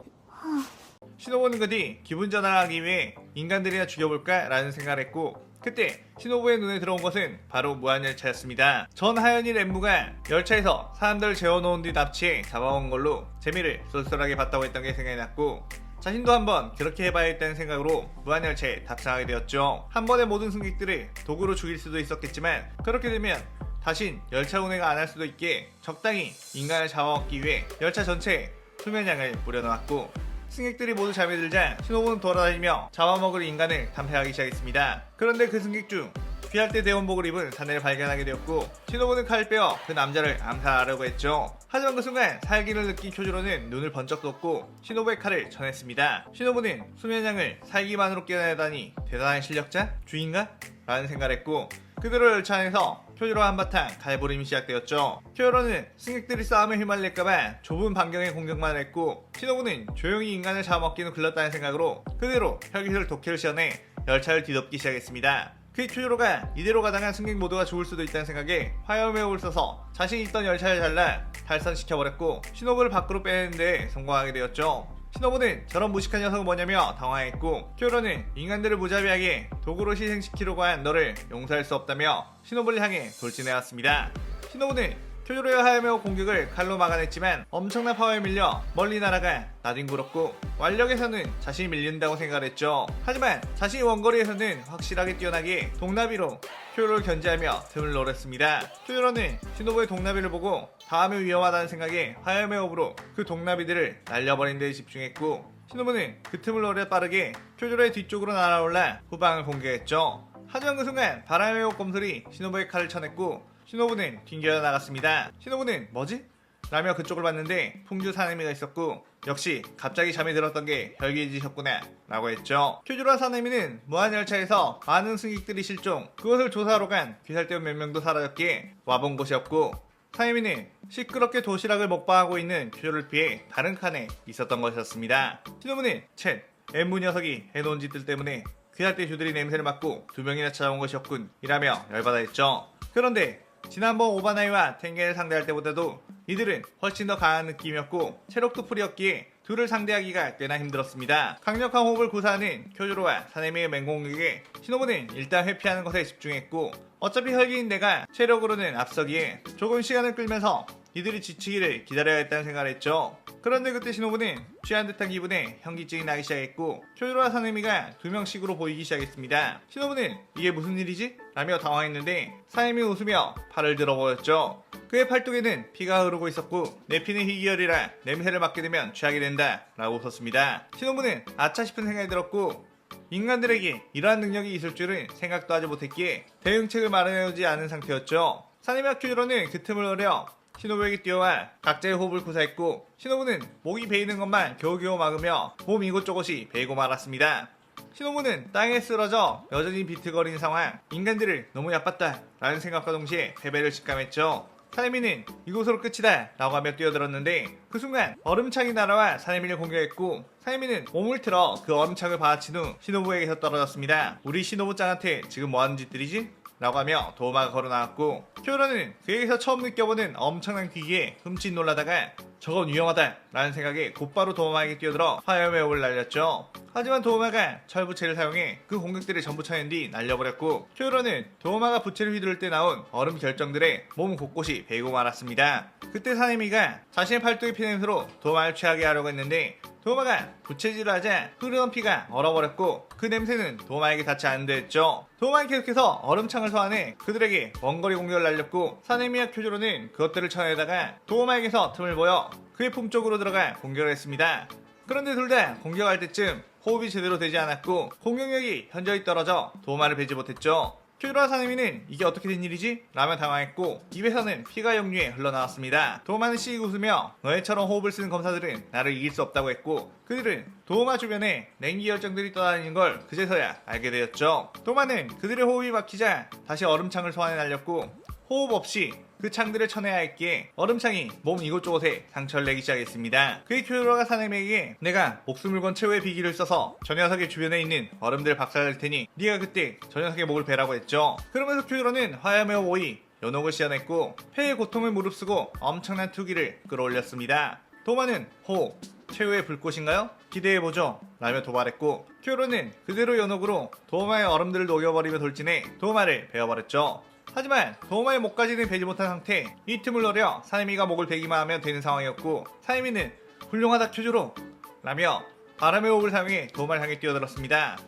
신호부는 그 뒤 기분 전환하기 위해 인간들이나 죽여볼까 라는 생각을 했고 그때 신호부의 눈에 들어온 것은 바로 무한열차였습니다. 전 하연이 렘무가 열차에서 사람들을 재워놓은 뒤 납치해 잡아온 걸로 재미를 쏠쏠하게 봤다고 했던 게 생각이 났고 자신도 한번 그렇게 해봐야겠다는 생각으로 무한열차에 탑승하게 되었죠. 한 번에 모든 승객들을 도구로 죽일 수도 있었겠지만 그렇게 되면 다신 열차 운행을 안 할 수도 있게 적당히 인간을 잡아먹기 위해 열차 전체에 수면양을 뿌려놓았고 승객들이 모두 잠에 들자 신호부는 돌아다니며 잡아먹을 인간을 탐색하기 시작했습니다. 그런데 그 승객 중 귀할 때 대원복을 입은 사내를 발견하게 되었고 신호부는 칼을 빼어 그 남자를 암살하려고 했죠. 하지만 그 순간 살기를 느낀 쿄지로는 눈을 번쩍 떴고 신호부의 칼을 쳐냈습니다. 신호부는 수면양을 살기만으로 깨어내다니 대단한 실력자? 주인가? 라는 생각을 했고 그대로 열차 안에서 쿄지로와 한바탕 갈부림이 시작되었죠. 쿄지로는 승객들이 싸움에 휘말릴까봐 좁은 반경의 공격만 했고 신호부는 조용히 인간을 잡아먹기는 글렀다는 생각으로 그대로 혈기술 독해를 시연해 열차를 뒤덮기 시작했습니다. 그 쿄지로가 이대로 가다가 승객 모두가 죽을 수도 있다는 생각에 화염회복을 써서 자신이 있던 열차를 잘라 탈선시켜버렸고 신호부를 밖으로 빼내는 데 성공하게 되었죠. 신호부는 저런 무식한 녀석은 뭐냐며 당황했고 쿄지로는 인간들을 무자비하게 도구로 희생시키려고 한 너를 용서할 수 없다며 신호부를 향해 돌진해왔습니다. 신호부는 쿄지로의 화염회복 공격을 칼로 막아냈지만 엄청난 파워에 밀려 멀리 날아가 나뒹굴었고 완력에서는 자신이 밀린다고 생각을 했죠. 하지만 자신이 원거리에서는 확실하게 뛰어나게 동나비로 쿄지로를 견제하며 틈을 노렸습니다. 쿄지로는 신호부의 동나비를 보고 다음에 위험하다는 생각에 화염회복으로 그 동나비들을 날려버린 데 집중했고 신호부는 그 틈을 노려 빠르게 쿄지로의 뒤쪽으로 날아올라 후방을 공격했죠. 하지만 그 순간 바람회복 검술이 신호부의 칼을 쳐냈고 신호부는 튕겨 나갔습니다. 신호부는 뭐지? 라며 그쪽을 봤는데 풍주 사내미가 있었고 역시 갑자기 잠이 들었던 게 혈기지셨구나 라고 했죠. 쿄지로와 사내미는 무한열차에서 많은 승객들이 실종 그것을 조사하러 간 귀살대원 몇 명도 사라졌기에 와본 곳이 없고 사내미는 시끄럽게 도시락을 먹방하고 있는 쿄지로를 피해 다른 칸에 있었던 것이었습니다. 신호부는 쳇 엠무 녀석이 해놓은 짓들 때문에 귀살대 주들이 냄새를 맡고 2명이나 찾아온 것이었군 이라며 열받아 했죠. 그런데 지난번 오바나이와 텐겐을 상대할 때보다도 이들은 훨씬 더 강한 느낌이었고 체력도 풀이었기에 둘을 상대하기가 꽤나 힘들었습니다. 강력한 호흡을 구사하는 쿄지로와 사네미의 맹공격에 신호부는 일단 회피하는 것에 집중했고 어차피 혈기인 내가 체력으로는 앞서기에 조금 시간을 끌면서 이들이 지치기를 기다려야겠다는 생각을 했죠. 그런데 그때 신호부는 취한 듯한 기분에 현기증이 나기 시작했고 쿄지로와 사네미가 2명씩으로 보이기 시작했습니다. 신호부는 이게 무슨 일이지? 라며 당황했는데 사네미 웃으며 팔을 들어 보였죠. 그의 팔뚝에는 피가 흐르고 있었고 내 피는 희귀혈이라 냄새를 맡게 되면 취하게 된다 라고 웃었습니다. 신호부는 아차 싶은 생각이 들었고 인간들에게 이러한 능력이 있을 줄은 생각도 하지 못했기에 대응책을 마련해오지 않은 상태였죠. 사네미와 쿄지로는 그 틈을 노려 신호부에게 뛰어와 각자의 호흡을 구사했고 신호부는 목이 베이는 것만 겨우겨우 막으며 몸 이곳저곳이 베이고 말았습니다. 신호부는 땅에 쓰러져 여전히 비틀거리는 상황, 인간들을 너무 얕봤다 라는 생각과 동시에 패배를 직감했죠. 사내미는 이곳으로 끝이다 라고 하며 뛰어들었는데 그 순간 얼음창이 날아와 사내미를 공격했고, 사내미는 몸을 틀어 그 얼음창을 받아친 후 시노부에게서 떨어졌습니다. 우리 시노부짱한테 지금 뭐하는 짓들이지? 라고 하며 도우마가 걸어나왔고, 쿄로는 그에게서 처음 느껴보는 엄청난 귀기에 흠칫 놀라다가 저건 위험하다 라는 생각에 곧바로 도우마에게 뛰어들어 화염의 날렸죠. 하지만 도우마가 철부채를 사용해 그 공격들을 전부 쳐낸 뒤 날려버렸고, 쿄로는 도우마가 부채를 휘두를 때 나온 얼음 결정들에 몸 곳곳이 베이고 말았습니다. 그때 사내미가 자신의 팔뚝의 피냄새로 도우마를 취하게 하려고 했는데 도우마가 부채질을 하자 흐르던 피가 얼어버렸고, 그 냄새는 도우마에게 닿지 않는데 했죠. 도우마는 계속해서 얼음창을 소환해 그들에게 원거리 공격을 날렸고, 사내미와 쿄조로는 그것들을 쳐내다가 도우마에게서 틈을 보여 그의 품 쪽으로 들어가 공격을 했습니다. 그런데 둘 다 공격할 때쯤 호흡이 제대로 되지 않았고 공격력이 현저히 떨어져 도우마를 베지 못했죠. 쿄조와 사내미는 이게 어떻게 된 일이지? 라며 당황했고 입에서는 피가 역류해 흘러나왔습니다. 도우마는 씩 웃으며 너희처럼 호흡을 쓰는 검사들은 나를 이길 수 없다고 했고, 그들은 도우마 주변에 냉기 열정들이 떠다니는 걸 그제서야 알게 되었죠. 도우마는 그들의 호흡이 막히자 다시 얼음창을 소환해 날렸고, 호흡 없이 그 창들을 쳐내야 했기에 얼음창이 몸 이곳저곳에 상처를 내기 시작했습니다. 그의 쿄조가 사내미에게 내가 목숨을 건 최후의 비기를 써서 저 녀석의 주변에 있는 얼음들을 박살낼 테니 네가 그때 저 녀석의 목을 베라고 했죠. 그러면서 쿄조는 화염의 오이 연옥을 씌어냈고 폐의 고통을 무릅쓰고 엄청난 투기를 끌어올렸습니다. 도우마는 호 최후의 불꽃인가요? 기대해보죠 라며 도발했고, 쿄조는 그대로 연옥으로 도우마의 얼음들을 녹여버리며 돌진해 도우마를 베어버렸죠. 하지만 도우마의 목까지는 베지 못한 상태, 이 틈을 노려 사내미가 목을 베기만 하면 되는 상황이었고, 사내미는 훌륭하다 쿄조로 라며 바람의 호흡을 사용해 도우마를 향해 뛰어들었습니다.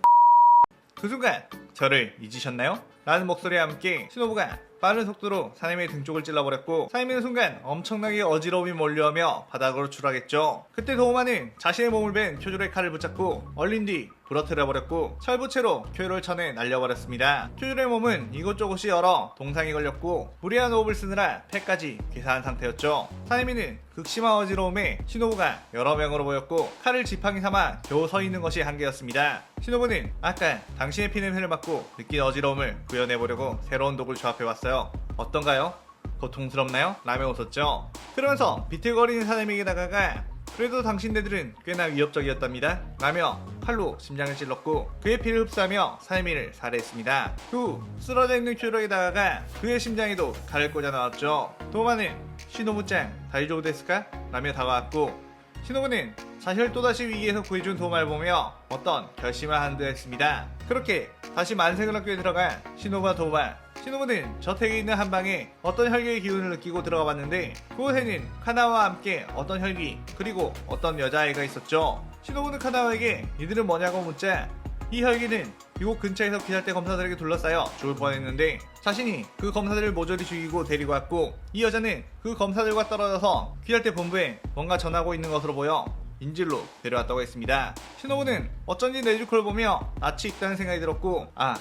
그 순간 저를 잊으셨나요? 라는 목소리와 함께 시노부가 빠른 속도로 사내미의 등 쪽을 찔러버렸고, 사내미는 순간 엄청나게 어지러움이 몰려오며 바닥으로 추락했죠. 그때 도우마는 자신의 몸을 벤 쿄조의 칼을 붙잡고 얼린 뒤 부러뜨려버렸고 철부채로 쿄조를 쳐내 날려버렸습니다. 쿄조의 몸은 이곳저곳이 얼어 동상이 걸렸고 무리한 호흡을 쓰느라 폐까지 괴사한 상태였죠. 사내미는 극심한 어지러움에 시노부가 여러 명으로 보였고 칼을 지팡이 삼아 겨우 서 있는 것이 한계였습니다. 시노부는 아까 당신의 피냄새를 맡고 느낀 어지러움을 구현해보려고 새로운 독을 조합해왔어요. 어떤가요? 고통스럽나요? 라며 웃었죠. 그러면서 비틀거리는 사내미에게 다가가 그래도 당신네들은 꽤나 위협적이었답니다 라며 칼로 심장을 찔렀고 그의 피를 흡수하며 사내미를 살해했습니다. 그 후 쓰러져 있는 쿄조에게 다가가 그의 심장에도 칼을 꽂아 넣었죠. 도우마는 시노부짱 다이조부 데스까? 라며 다가왔고, 시노부는 자신을 또다시 위기에서 구해준 도우마를 보며 어떤 결심을 한 듯 했습니다. 그렇게 다시 만생을 학교에 들어간 시노부와 도우마. 시노부는 저택에 있는 한 방에 어떤 혈기의 기운을 느끼고 들어가 봤는데 그곳에는 카나와와 함께 어떤 혈기 그리고 어떤 여자아이가 있었죠. 시노부는 카나와에게 이들은 뭐냐고 묻자 이 혈기는 이곳 근처에서 기살대 검사들에게 둘러싸여 죽을 뻔했는데 자신이 그 검사들을 모조리 죽이고 데리고 왔고, 이 여자는 그 검사들과 떨어져서 기살대 본부에 뭔가 전하고 있는 것으로 보여 인질로 데려왔다고 했습니다. 시노부는 어쩐지 네즈코를 보며 낯이 익다는 생각이 들었고, 아,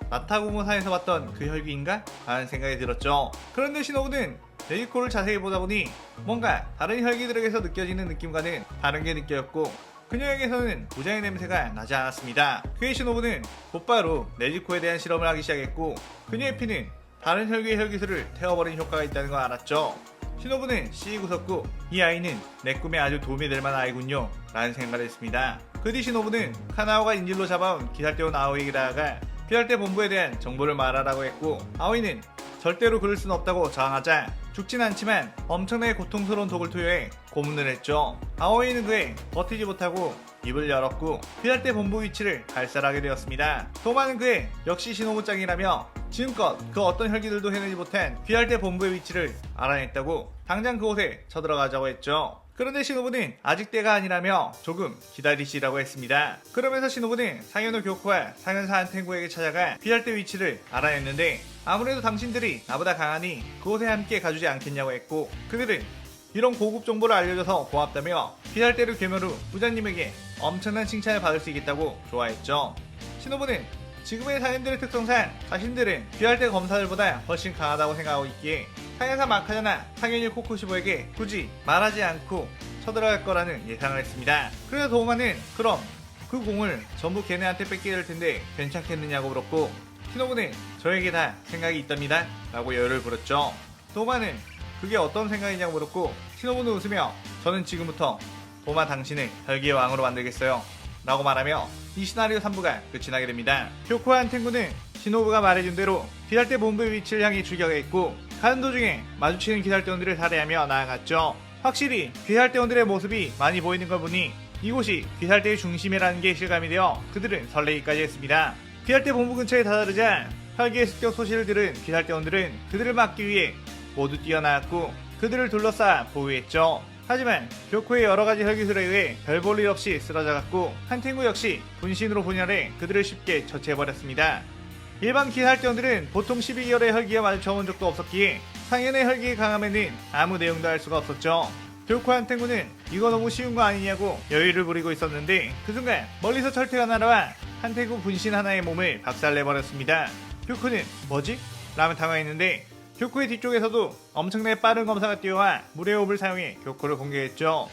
나타구모사에서 봤던 그 혈기인가? 라는 생각이 들었죠. 그런데 시노부는 네즈코를 자세히 보다 보니 뭔가 다른 혈기들에게서 느껴지는 느낌과는 다른 게 느껴졌고, 그녀에게서는 무장의 냄새가 나지 않았습니다. 그의 시노부는 곧바로 네즈코에 대한 실험을 하기 시작했고, 그녀의 피는 다른 혈기의 혈기술을 태워버리는 효과가 있다는 걸 알았죠. 시노부는 씩 웃었고 이 아이는 내 꿈에 아주 도움이 될 만한 아이군요 라는 생각을 했습니다. 그 뒤 시노부는 카나오가 인질로 잡아온 기살대원 아오이에게 다가가 기살대 본부에 대한 정보를 말하라고 했고, 아오이는 절대로 그럴 순 없다고 저항하자 죽진 않지만 엄청나게 고통스러운 독을 투여해 고문을 했죠. 아오이는 그에 버티지 못하고 입을 열었고 기살대 본부 위치를 발설하게 되었습니다. 도마는 그의 역시 시노부짱이라며 지금껏 그 어떤 혈기들도 해내지 못한 귀할대 본부의 위치를 알아냈다고 당장 그곳에 쳐들어가자고 했죠. 그런데 시노부는 아직 때가 아니라며 조금 기다리시라고 했습니다. 그러면서 시노부는 상현호 교코와 상현사 한텐구에게 찾아가 귀할대 위치를 알아냈는데 아무래도 당신들이 나보다 강하니 그곳에 함께 가주지 않겠냐고 했고, 그들은 이런 고급 정보를 알려줘서 고맙다며 귀할대를 괴멸 후 부장님에게 엄청난 칭찬을 받을 수 있겠다고 좋아했죠. 시노부는 지금의 상인들의 특성상 자신들은 귀할대 검사들보다 훨씬 강하다고 생각하고 있기에 상현사 마카자나 상현일 코쿠시보에게 굳이 말하지 않고 쳐들어갈 거라는 예상을 했습니다. 그래서 도우마는 그럼 그 공을 전부 걔네한테 뺏게 될 텐데 괜찮겠느냐고 물었고, 시노부는 저에게 다 생각이 있답니다 라고 여유를 부렸죠. 도마는 그게 어떤 생각이냐고 물었고, 시노부는 웃으며 저는 지금부터 도마 당신을 혈기의 왕으로 만들겠어요 라고 말하며 이 시나리오 3부가 끝이 나게 됩니다. 교코와 한텐구는 시노부가 말해준 대로 기살대 본부의 위치를 향해 출격했고, 가는 도중에 마주치는 기살대원들을 살해하며 나아갔죠. 확실히 기살대원들의 모습이 많이 보이는 걸 보니 이곳이 기살대의 중심이라는 게 실감이 되어 그들은 설레기까지 했습니다. 기살대 본부 근처에 다다르자 혈기의 습격 소식을 들은 기살대원들은 그들을 막기 위해 모두 뛰어나왔고 그들을 둘러싸 보호했죠. 하지만 교코의 여러가지 혈기술에 의해 별 볼 일 없이 쓰러져갔고, 한텐구 역시 분신으로 분열해 그들을 쉽게 처치해버렸습니다. 일반 기살대원들은 보통 12개월의 혈기와 마주쳐본 적도 없었기에 상현의 혈기의 강함에는 아무 내용도 알 수가 없었죠. 교코 한텐구는 이거 너무 쉬운 거 아니냐고 여유를 부리고 있었는데, 그 순간 멀리서 철퇴가 날아와 한텐구 분신 하나의 몸을 박살내버렸습니다. 교코는 뭐지? 라며 당황했는데, 교코의 뒤쪽에서도 엄청나게 빠른 검사가 뛰어와 물의 호흡을 사용해 교코를 공격했죠.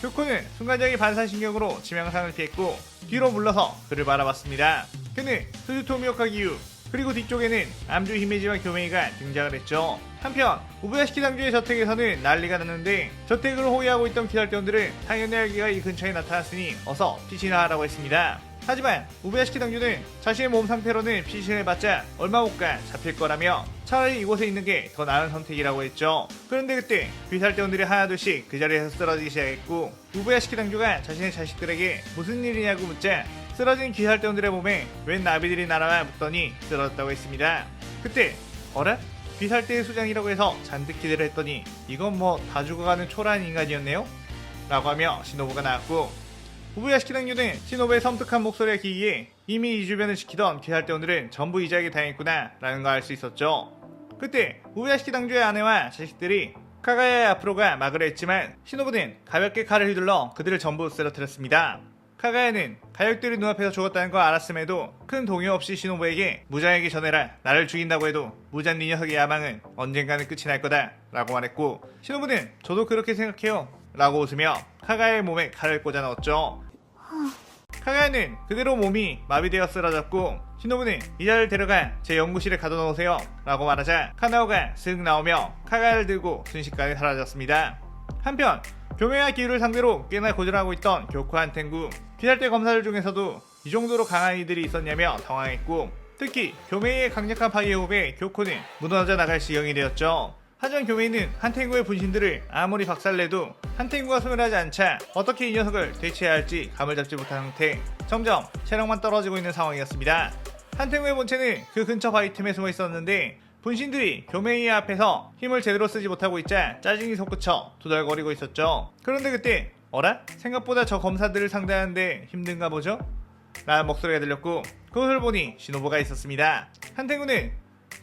교코는 순간적인 반사신경으로 치명상을 피했고 뒤로 물러서 그를 바라봤습니다. 그는 스즈토미오카 기유, 그리고 뒤쪽에는 암주 히메지와 교메이가 등장을 했죠. 한편 우부야시키 당주의 저택에서는 난리가 났는데, 저택을 호위하고 있던 기살대원들은 상현의 혈기가 이 근처에 나타났으니 어서 피신을 하라고 했습니다. 하지만 우부야시키 당주는 자신의 몸 상태로는 피신해봤자 얼마 못 가 잡힐 거라며 차라리 이곳에 있는 게 더 나은 선택이라고 했죠. 그런데 그때 기살대원들이 하나둘씩 그 자리에서 쓰러지기 시작했고, 우부야시키 당주가 자신의 자식들에게 무슨 일이냐고 묻자 쓰러진 기살대원들의 몸에 웬 나비들이 날아와 묻더니 쓰러졌다고 했습니다. 그때 어라? 기살대의 수장이라고 해서 잔뜩 기대를 했더니 이건 뭐 다 죽어가는 초라한 인간이었네요? 라고 하며 시노부가 나왔고, 우부야시키 당주는 시노부의 섬뜩한 목소리에 기이해 이미 이 주변을 지키던 기살대원들은 전부 이자에게 당했구나 라는 걸 알 수 있었죠. 그때 우부야시키 당주의 아내와 자식들이 카가야의 앞으로가 막으려 했지만 시노부는 가볍게 칼을 휘둘러 그들을 전부 쓰러뜨렸습니다. 카가야는 가족들이 눈앞에서 죽었다는 걸 알았음에도 큰 동요 없이 시노부에게 무장에게 전해라, 나를 죽인다고 해도 무잔 이 녀석의 야망은 언젠가는 끝이 날 거다 라고 말했고, 시노부는 저도 그렇게 생각해요 라고 웃으며 카가야의 몸에 칼을 꽂아 넣었죠. 카가야는 그대로 몸이 마비되어 쓰러졌고, 시노부는 이자를 데려가 제 연구실에 가둬놓으세요 라고 말하자 카나오가 슥 나오며 카가야를 들고 순식간에 사라졌습니다. 한편 교메와 기유를 상대로 꽤나 고전하고 있던 교코 한텐구, 기살대 검사들 중에서도 이 정도로 강한 이들이 있었냐며 당황했고, 특히 교메이의 강력한 파괴 호흡에 교코는 무너져 나갈 지경이 되었죠. 하지만 교메이는 한텐구의 분신들을 아무리 박살내도 한텐구가 소멸하지 않자 어떻게 이 녀석을 대체해야 할지 감을 잡지 못한 상태, 점점 체력만 떨어지고 있는 상황이었습니다. 한텐구의 본체는 그 근처 바위 틈에 숨어 있었는데, 분신들이 교메이 앞에서 힘을 제대로 쓰지 못하고 있자 짜증이 솟구쳐 두덜거리고 있었죠. 그런데 그때 어라? 생각보다 저 검사들을 상대하는데 힘든가 보죠? 라는 목소리가 들렸고, 그것을 보니 시노부가 있었습니다. 한텐구는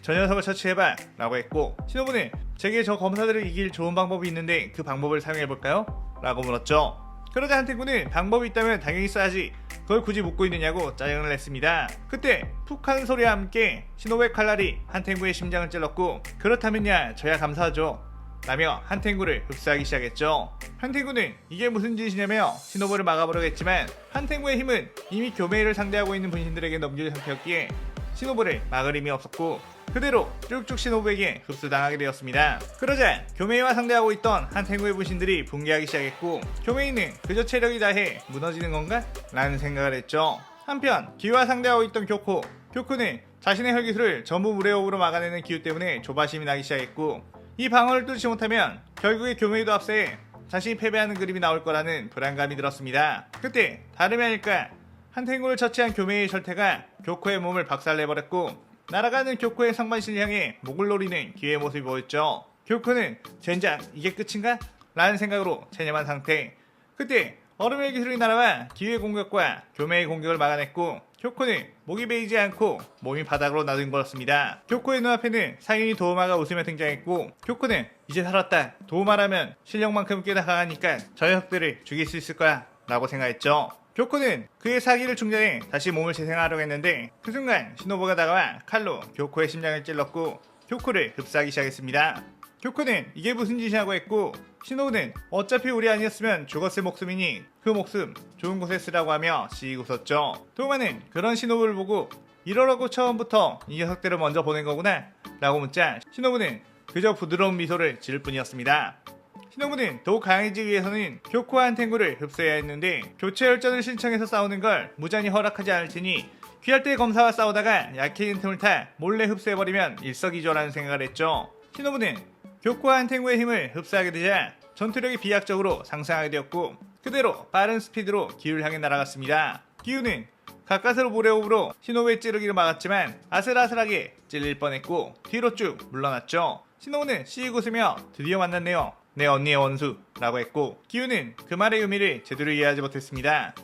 저 녀석을 처치해봐 라고 했고, 시노부는 제게 저 검사들을 이길 좋은 방법이 있는데 그 방법을 사용해볼까요? 라고 물었죠. 그러자 한텐구는 방법이 있다면 당연히 써야지, 그걸 굳이 묻고 있느냐고 짜증을 냈습니다. 그때 푹 하는 소리와 함께 시노부의 칼날이 한텐구의 심장을 찔렀고, 그렇다면야 저야 감사하죠 라며 한텐구를 흡수하기 시작했죠. 한텐구는 이게 무슨 짓이냐며 시노부를 막아보려고 했지만 한텐구의 힘은 이미 교메이를 상대하고 있는 분신들에게 넘겨진 상태였기에 시노부를 막을 힘이 없었고 그대로 쭉쭉 시노부에게 흡수당하게 되었습니다. 그러자 교메이와 상대하고 있던 한텐구의 분신들이 붕괴하기 시작했고, 교메이는 그저 체력이 다해 무너지는 건가? 라는 생각을 했죠. 한편 기유와 상대하고 있던 교코는 자신의 혈기술을 전부 물의 호흡으로 막아내는 기유 때문에 조바심이 나기 시작했고, 이 방어를 뚫지 못하면 결국에 교메이도 합세해 자신이 패배하는 그림이 나올 거라는 불안감이 들었습니다. 그때 다름이 아닐까 한텐구를 처치한 교메이의 절퇴가 교코의 몸을 박살내버렸고, 날아가는 교코의 상반신을 향해 목을 노리는 기유의 모습이 보였죠. 교코는 젠장 이게 끝인가? 라는 생각으로 체념한 상태. 그때 얼음의 기술이 날아와 기유의 공격과 교메이의 공격을 막아냈고, 교코는 목이 베이지 않고 몸이 바닥으로 나뒹굴었습니다. 교코의 눈앞에는 상인이 도우마가 웃으며 등장했고, 교코는 이제 살았다, 도우마라면 실력만큼 꽤나 강하니까 저 녀석들을 죽일 수 있을 거야 라고 생각했죠. 교코는 그의 사기를 충전해 다시 몸을 재생하려고 했는데, 그 순간 시노부가 다가와 칼로 교코의 심장을 찔렀고 교코를 흡수하기 시작했습니다. 교코는 이게 무슨 짓이냐고 했고, 시노부는 어차피 우리 아니었으면 죽었을 목숨이니 그 목숨 좋은 곳에 쓰라고 하며 씩 웃었죠. 도우마는 그런 시노부를 보고 이러라고 처음부터 이 녀석들을 먼저 보낸 거구나 라고 묻자, 시노부는 그저 부드러운 미소를 지을 뿐이었습니다. 시노부는 더욱 강해지기 위해서는 교코와 한탱구를 흡수해야 했는데, 교체 혈전을 신청해서 싸우는 걸 무잔히 허락하지 않을 테니 귀할 때 검사와 싸우다가 약해진 틈을 타 몰래 흡수해버리면 일석이조라는 생각을 했죠. 시노부는 교코와 한탱구의 힘을 흡수하게 되자 전투력이 비약적으로 상승하게 되었고, 그대로 빠른 스피드로 기우를 향해 날아갔습니다. 기우는 가까스로 모래호흡으로 시노부의 찌르기를 막았지만 아슬아슬하게 찔릴 뻔했고 뒤로 쭉 물러났죠. 시노부는 씩 웃으며 드디어 만났네요, 내 언니의 원수 라고 했고, 기우는 그 말의 의미를 제대로 이해하지 못했습니다.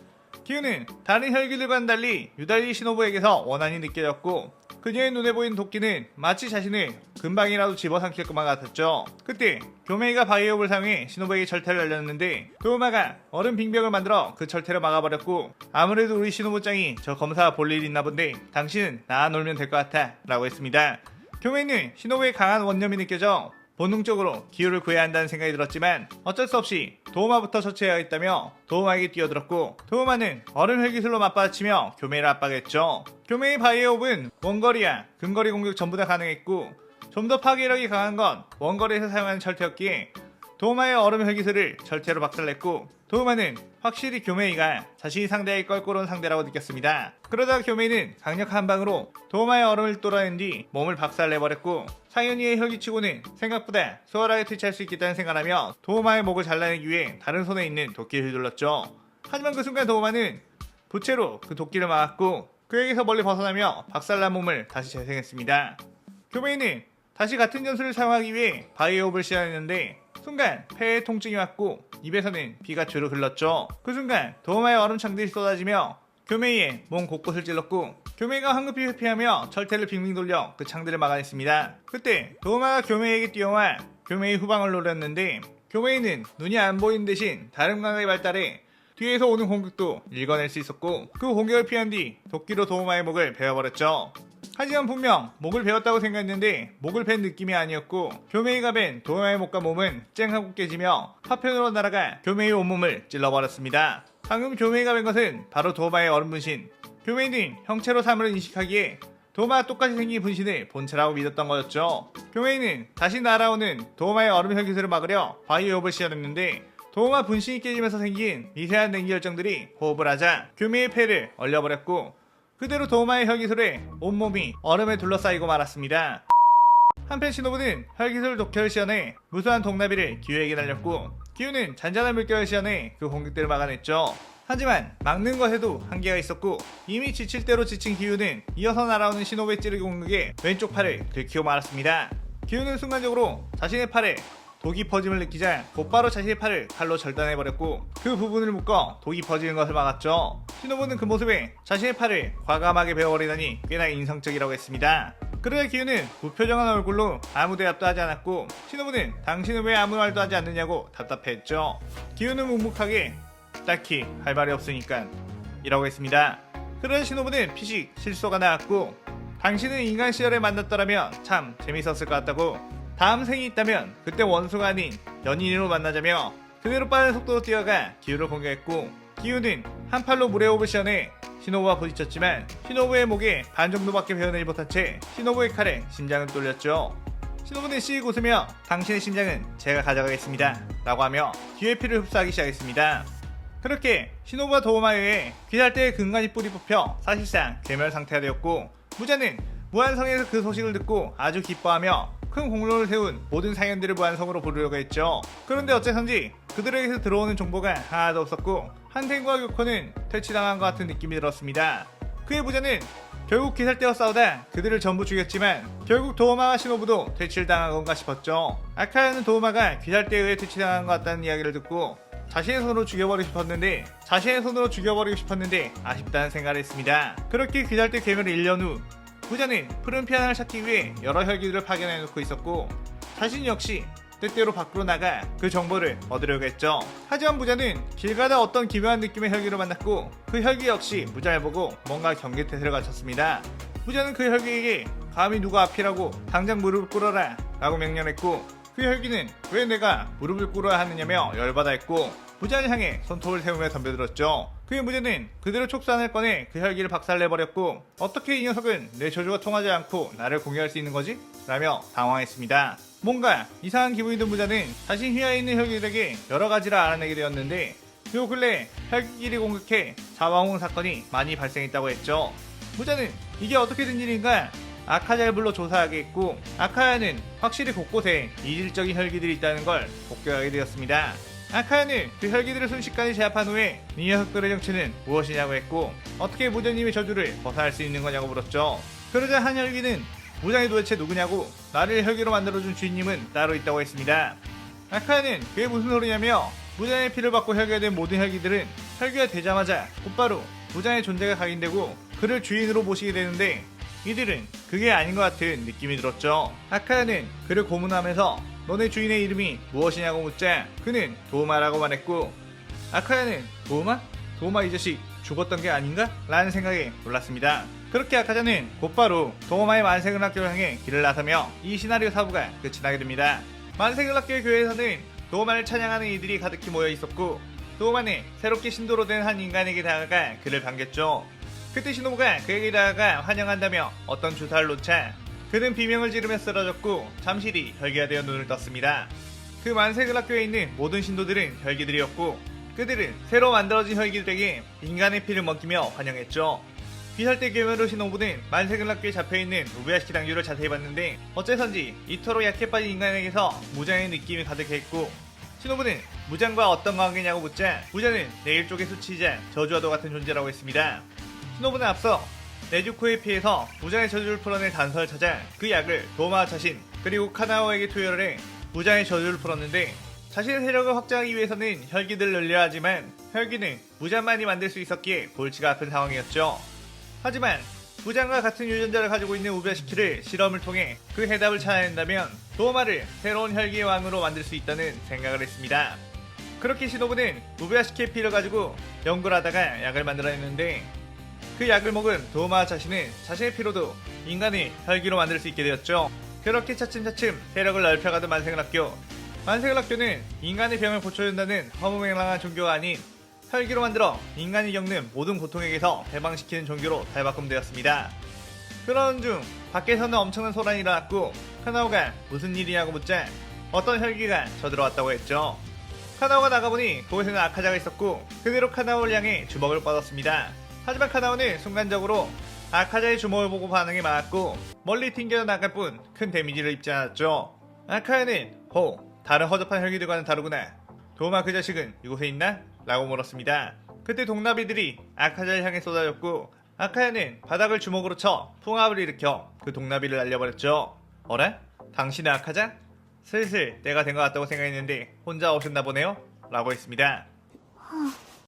기우는 다른 혈기들과는 달리 유달리 시노부에게서 원한이 느껴졌고, 그녀의 눈에 보이는 도끼는 마치 자신을 금방이라도 집어삼킬 것만 같았죠. 그때 교메이가 바이오업을 사용해 시노부에게 철퇴를 날렸는데, 도우마가 얼음 빙벽을 만들어 그 철퇴를 막아버렸고, 아무래도 우리 시노부짱이 저 검사와 볼 일이 있나 본데 당신은 나와 놀면 될 것 같아 라고 했습니다. 교메이는 시노부의 강한 원념이 느껴져 본능적으로 기우를 구해야 한다는 생각이 들었지만 어쩔 수 없이 도우마부터 처치해야겠다며 도우마에게 뛰어들었고, 도우마는 얼음 헬기술로 맞받아치며 교메이를 압박했죠. 교메이 바이오업은 원거리와 근거리 공격 전부 다 가능했고, 좀 더 파괴력이 강한 건 원거리에서 사용하는 철퇴였기에 도우마의 얼음 헬기술을 철퇴로 박살냈고, 도우마는 확실히 교메이가 자신이 상대할 껄끄러운 상대라고 느꼈습니다. 그러다가 교메이는 강력한 한 방으로 도우마의 얼음을 뚫어낸 뒤 몸을 박살내버렸고, 상윤이의 혈기치고는 생각보다 수월하게 퇴치할 수 있겠다는 생각하며 도우마의 목을 잘라내기 위해 다른 손에 있는 도끼를 휘둘렀죠. 하지만 그 순간 도우마는 부채로 그 도끼를 막았고, 그에게서 멀리 벗어나며 박살난 몸을 다시 재생했습니다. 교메이는 다시 같은 전술을 사용하기 위해 바이오업을 시도했는데 순간 폐에 통증이 왔고 입에서는 피가 주르 흘렀죠. 그 순간 도우마의 얼음창들이 쏟아지며 교메이의 몸 곳곳을 찔렀고, 교메이가 황급히 회피하며 철퇴를 빙빙 돌려 그 창들을 막아냈습니다. 그때 도우마가 교메이에게 뛰어와 교메이 후방을 노렸는데, 교메이는 눈이 안 보이는 대신 다른 감각이 발달해 뒤에서 오는 공격도 읽어낼 수 있었고, 그 공격을 피한 뒤 도끼로 도우마의 목을 베어버렸죠. 하지만 분명 목을 베었다고 생각했는데 목을 벤 느낌이 아니었고, 교메이가 벤 도우마의 목과 몸은 쨍하고 깨지며 파편으로 날아가 교메이의 온몸을 찔러버렸습니다. 방금 교메이가 벤 것은 바로 도우마의 얼음 분신. 교메이는 형체로 사물을 인식하기에 도우마와 똑같이 생긴 분신을 본체라고 믿었던 거였죠. 교메이는 다시 날아오는 도우마의 얼음 혈기술을 막으려 바이오업을 시연했는데, 도우마 분신이 깨지면서 생긴 미세한 냉기 열정들이 호흡을 하자 교메이의 폐를 얼려버렸고, 그대로 도우마의 혈기술에 온몸이 얼음에 둘러싸이고 말았습니다. 한편 시노부는 혈기술 독혈을 시연해 무수한 동나비를 기우에게 날렸고, 기우는 잔잔한 물결을 시연해 그 공격들을 막아냈죠. 하지만 막는 것에도 한계가 있었고, 이미 지칠 대로 지친 기우는 이어서 날아오는 시노부의 찌르기 공격에 왼쪽 팔을 들키고 말았습니다. 기우는 순간적으로 자신의 팔에 독이 퍼짐을 느끼자 곧바로 자신의 팔을 칼로 절단해버렸고, 그 부분을 묶어 독이 퍼지는 것을 막았죠. 시노부는 그 모습에 자신의 팔을 과감하게 베어버리다니 꽤나 인성적이라고 했습니다. 그러자 기우는 무표정한 얼굴로 아무 대답도 하지 않았고, 시노부는 당신은 왜 아무 말도 하지 않느냐고 답답해했죠. 기우는 묵묵하게 딱히 할 말이 없으니까 이라고 했습니다. 그러자 시노부는 피식 실소가 나왔고, 당신은 인간 시절에 만났더라면 참 재밌었을 것 같다고, 다음 생이 있다면 그때 원수가 아닌 연인으로 만나자며 그대로 빠른 속도로 뛰어가 기우를 공격했고, 기우는 한 팔로 물에 호흡을 시연해 시노부와 부딪혔지만 시노부의 목에 반 정도밖에 베어내지 못한 채 시노부의 칼에 심장을 뚫렸죠. 시노부는 씩 웃으며 당신의 심장은 제가 가져가겠습니다 라고 하며 기우의 피를 흡수하기 시작했습니다. 그렇게 시노부와 도우마에 의해 귀살대의 근간이 뿌리 뽑혀 사실상 괴멸 상태가 되었고, 무자는 무한성에서 그 소식을 듣고 아주 기뻐하며 큰 공로를 세운 모든 상현들을 무한성으로 부르려고 했죠. 그런데 어째선지 그들에게서 들어오는 정보가 하나도 없었고, 한탱과 교코는 퇴치당한 것 같은 느낌이 들었습니다. 그의 부자는 결국 귀살대와 싸우다 그들을 전부 죽였지만 결국 도우마와 시노부도 퇴치를 당한 건가 싶었죠. 아카야는 도우마가 귀살대에 의해 퇴치당한 것 같다는 이야기를 듣고 자신의 손으로 죽여버리고 싶었는데 아쉽다는 생각을 했습니다. 그렇게 귀살대 괴멸을 1년 후, 부자는 푸른 피아노를 찾기 위해 여러 혈기들을 파견해놓고 있었고, 자신 역시 때때로 밖으로 나가 그 정보를 얻으려고 했죠. 하지만 부자는 길 가다 어떤 기묘한 느낌의 혈기를 만났고, 그 혈기 역시 부자를 보고 뭔가 경계태세를 갖췄습니다. 부자는 그 혈기에게 감히 누가 앞이라고 당장 무릎을 꿇어라 라고 명령했고, 그 혈기는 왜 내가 무릎을 꿇어야 하느냐며 열받아 했고 무자를 향해 손톱을 세우며 덤벼들었죠. 그의 무자는 그대로 촉수안을 꺼내 그 혈기를 박살내버렸고 어떻게 이 녀석은 내 저주가 통하지 않고 나를 공격할 수 있는 거지? 라며 당황했습니다. 뭔가 이상한 기분이 든 무자는 자신 휘하에 있는 혈기들에게 여러 가지를 알아내게 되었는데 요 근래 혈기끼리 공격해 자왕홍 사건이 많이 발생했다고 했죠. 무자는 이게 어떻게 된 일인가 아카자를 불러 조사하게 했고 아카야는 확실히 곳곳에 이질적인 혈기들이 있다는 걸 복귀하게 되었습니다. 아카야는 그 혈기들을 순식간에 제압한 후에 이 녀석들의 정체는 무엇이냐고 했고 어떻게 무자님의 저주를 벗어날 수 있는 거냐고 물었죠. 그러자 한 혈기는 무장이 도대체 누구냐고 나를 혈기로 만들어준 주인님은 따로 있다고 했습니다. 아카야는 그게 무슨 소리냐며 무장의 피를 받고 혈기가 된 모든 혈기들은 혈기가 되자마자 곧바로 무장의 존재가 각인되고 그를 주인으로 모시게 되는데 이들은 그게 아닌 것 같은 느낌이 들었죠. 아카야는 그를 고문하면서 너네 주인의 이름이 무엇이냐고 묻자 그는 도우마라고 말했고 아카야는 도우마? 도우마 이 자식 죽었던 게 아닌가? 라는 생각에 놀랐습니다. 그렇게 아카자는 곧바로 도우마의 만세근학교를 향해 길을 나서며 이 시나리오 4부가 끝이 나게 됩니다. 만세근학교의 교회에서는 도우마를 찬양하는 이들이 가득히 모여 있었고 도우마는 새롭게 신도로 된 한 인간에게 다가가 그를 반겼죠. 그때 시노부가 그에게 다가가 환영한다며 어떤 주사를 놓자 그는 비명을 지르며 쓰러졌고 잠시 뒤 혈기가 되어 눈을 떴습니다. 그 만세근학교에 있는 모든 신도들은 혈기들이었고 그들은 새로 만들어진 혈기들에게 인간의 피를 먹이며 환영했죠. 귀살대 괴멸로 시노부는 만세근학교에 잡혀있는 우베야시키 당규를 자세히 봤는데 어째선지 이토록 약해 빠진 인간에게서 무장의 느낌이 가득했고 시노부는 무장과 어떤 관계냐고 묻자 무장은 내 일족의 수치이자 저주와도 같은 존재라고 했습니다. 시노부는 앞서 네주코에 피해서 무장의 저주를 풀어낼 단서를 찾아 그 약을 도마 자신 그리고 카나오에게 투여를 해 무장의 저주를 풀었는데 자신의 세력을 확장하기 위해서는 혈기들을 늘려야 하지만 혈기는 무장만이 만들 수 있었기에 골치가 아픈 상황이었죠. 하지만 무장과 같은 유전자를 가지고 있는 우베야시키를 실험을 통해 그 해답을 찾아낸다면 도마를 새로운 혈기의 왕으로 만들 수 있다는 생각을 했습니다. 그렇게 시노부는 우베야시키의 피를 가지고 연구를 하다가 약을 만들어냈는데 그 약을 먹은 도마 자신은 자신의 피로도 인간의 혈기로 만들 수 있게 되었죠. 그렇게 차츰차츰 세력을 넓혀가던 만세근학교. 만세근학교는 인간의 병을 고쳐준다는 허무맹랑한 종교가 아닌 혈기로 만들어 인간이 겪는 모든 고통에게서 해방시키는 종교로 탈바꿈되었습니다. 그런 중 밖에서는 엄청난 소란이 일어났고 카나오가 무슨 일이냐고 묻자 어떤 혈기가 쳐들어왔다고 했죠. 카나오가 나가보니 그곳에는 아카자가 있었고 그대로 카나오를 향해 주먹을 뻗었습니다. 하지만 카나오는 순간적으로 아카자의 주먹을 보고 반응이 많았고 멀리 튕겨 나갈 뿐 큰 데미지를 입지 않았죠. 아카야는 다른 허접한 혈기들과는 다르구나. 도마 그 자식은 이곳에 있나? 라고 물었습니다. 그때 동나비들이 아카자를 향해 쏟아졌고 아카야는 바닥을 주먹으로 쳐 풍압을 일으켜 그 동나비를 날려버렸죠. 어라? 당신은 아카자? 슬슬 때가 된 것 같다고 생각했는데 혼자 오셨나 보네요? 라고 했습니다.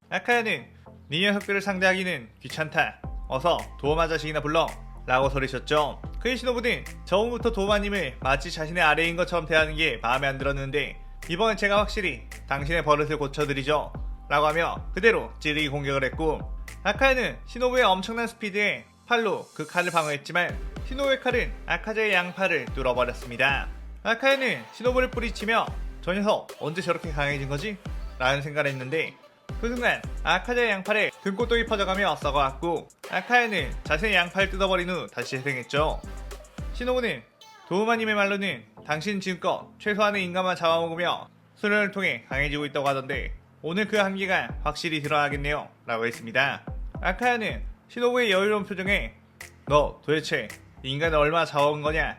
아카야는 네 녀석들을 상대하기는 귀찮다. 어서 도마 자식이나 불러. 라고 소리쳤죠. 그의 시노부는 처음부터 도마님을 마치 자신의 아래인 것처럼 대하는 게 마음에 안 들었는데 이번엔 제가 확실히 당신의 버릇을 고쳐드리죠. 라고 하며 그대로 찌르기 공격을 했고 아카야는 시노부의 엄청난 스피드에 팔로 그 칼을 방어했지만 시노부의 칼은 아카자의 양팔을 뚫어버렸습니다. 아카야는 시노부를 뿌리치며 저 녀석 언제 저렇게 강해진 거지? 라는 생각을 했는데 그 순간 아카자의 양팔에 등꽃동이 퍼져가며 썩어왔고 아카야는 자신의 양팔을 뜯어버린 후 다시 재생했죠. 시노부는 도우마님의 말로는 당신은 지금껏 최소한의 인간만 잡아먹으며 수련을 통해 강해지고 있다고 하던데 오늘 그 한계가 확실히 드러나겠네요. 라고 했습니다. 아카야는 시노부의 여유로운 표정에 너 도대체 인간을 얼마나 잡아먹은 거냐?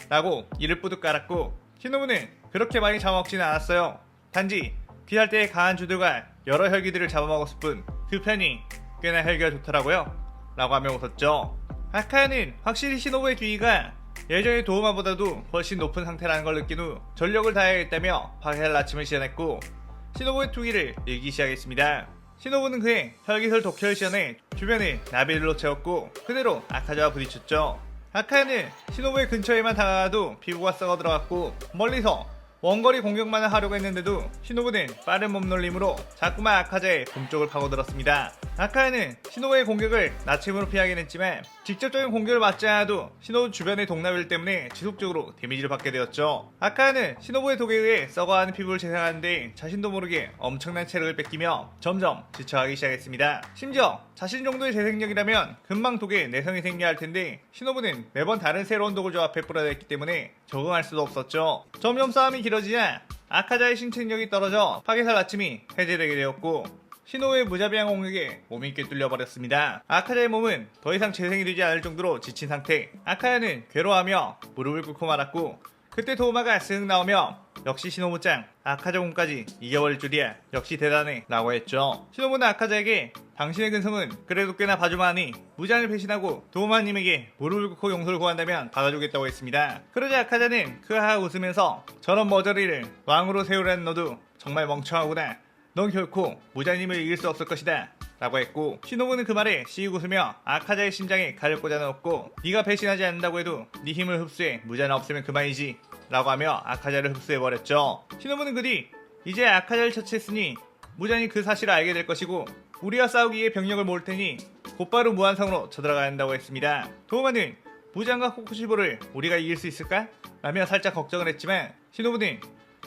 라고 이를 뿌듯 깔았고 시노부는 그렇게 많이 잡아먹지는 않았어요. 단지 귀할 때의 강한 주들과 여러 혈기들을 잡아먹었을 뿐 그 편이 꽤나 혈기가 좋더라고요. 라고 하며 웃었죠. 아카야는 확실히 시노부의 귀가 예전의 도우마보다도 훨씬 높은 상태라는 걸 느낀 후 전력을 다해야겠다며 파괴할 아침을 시전했고 시노부의 투기를 늘기 시작했습니다. 시노부는 그의 혈기술 독혈을 시전해 주변을 나비들로 채웠고 그대로 아카자와 부딪혔죠. 아카야는 시노부의 근처에만 다가가도 피부가 썩어 들어갔고 멀리서 원거리 공격만 하려고 했는데도 시노부는 빠른 몸놀림으로 자꾸만 아카자의 몸쪽을 파고들었습니다. 아카야는 시노부의 공격을 나침으로 피하긴 했지만 직접적인 공격을 맞지 않아도 시노부 주변의 동나벨 때문에 지속적으로 데미지를 받게 되었죠. 아카야는 시노부의 독에 의해 썩어가는 피부를 재생하는데 자신도 모르게 엄청난 체력을 뺏기며 점점 지쳐가기 시작했습니다. 심지어 자신 정도의 재생력이라면 금방 독에 내성이 생겨야 할 텐데 시노부는 매번 다른 새로운 독을 조합해 뿌려댔기 때문에 적응할 수도 없었죠. 점점 싸움이 길어지자 아카자의 신체력이 떨어져 파괴살 아침이 해제되게 되었고 시노부의 무자비한 공격에 몸이 꿰뚫려 버렸습니다. 아카자의 몸은 더 이상 재생이 되지 않을 정도로 지친 상태. 아카야는 괴로워하며 무릎을 꿇고 말았고 그때 도우마가 쓱 나오며 역시 시노부짱 아카자 공까지 이겨버릴 줄이야. 역시 대단해 라고 했죠. 시노부는 아카자에게 당신의 근성은 그래도 꽤나 봐줄만하니 무장을 배신하고 도우마님에게 무릎을 꿇고 용서를 구한다면 받아주겠다고 했습니다. 그러자 아카자는 크하하 웃으면서 저런 머저리를 왕으로 세우라는 너도 정말 멍청하구나. 넌 결코 무자님을 이길 수 없을 것이다 라고 했고 시노부는 그 말에 씩 웃으며 아카자의 심장에 칼을 꽂아 넣었고 네가 배신하지 않는다고 해도 네 힘을 흡수해 무자는 없으면 그만이지 라고 하며 아카자를 흡수해버렸죠. 시노부는 그 뒤 이제 아카자를 처치했으니 무자는 그 사실을 알게 될 것이고 우리와 싸우기 위해 병력을 모을 테니 곧바로 무한성으로 쳐들어가야 한다고 했습니다. 도우마는 무장과 코쿠시보를 우리가 이길 수 있을까? 라며 살짝 걱정을 했지만 시노부는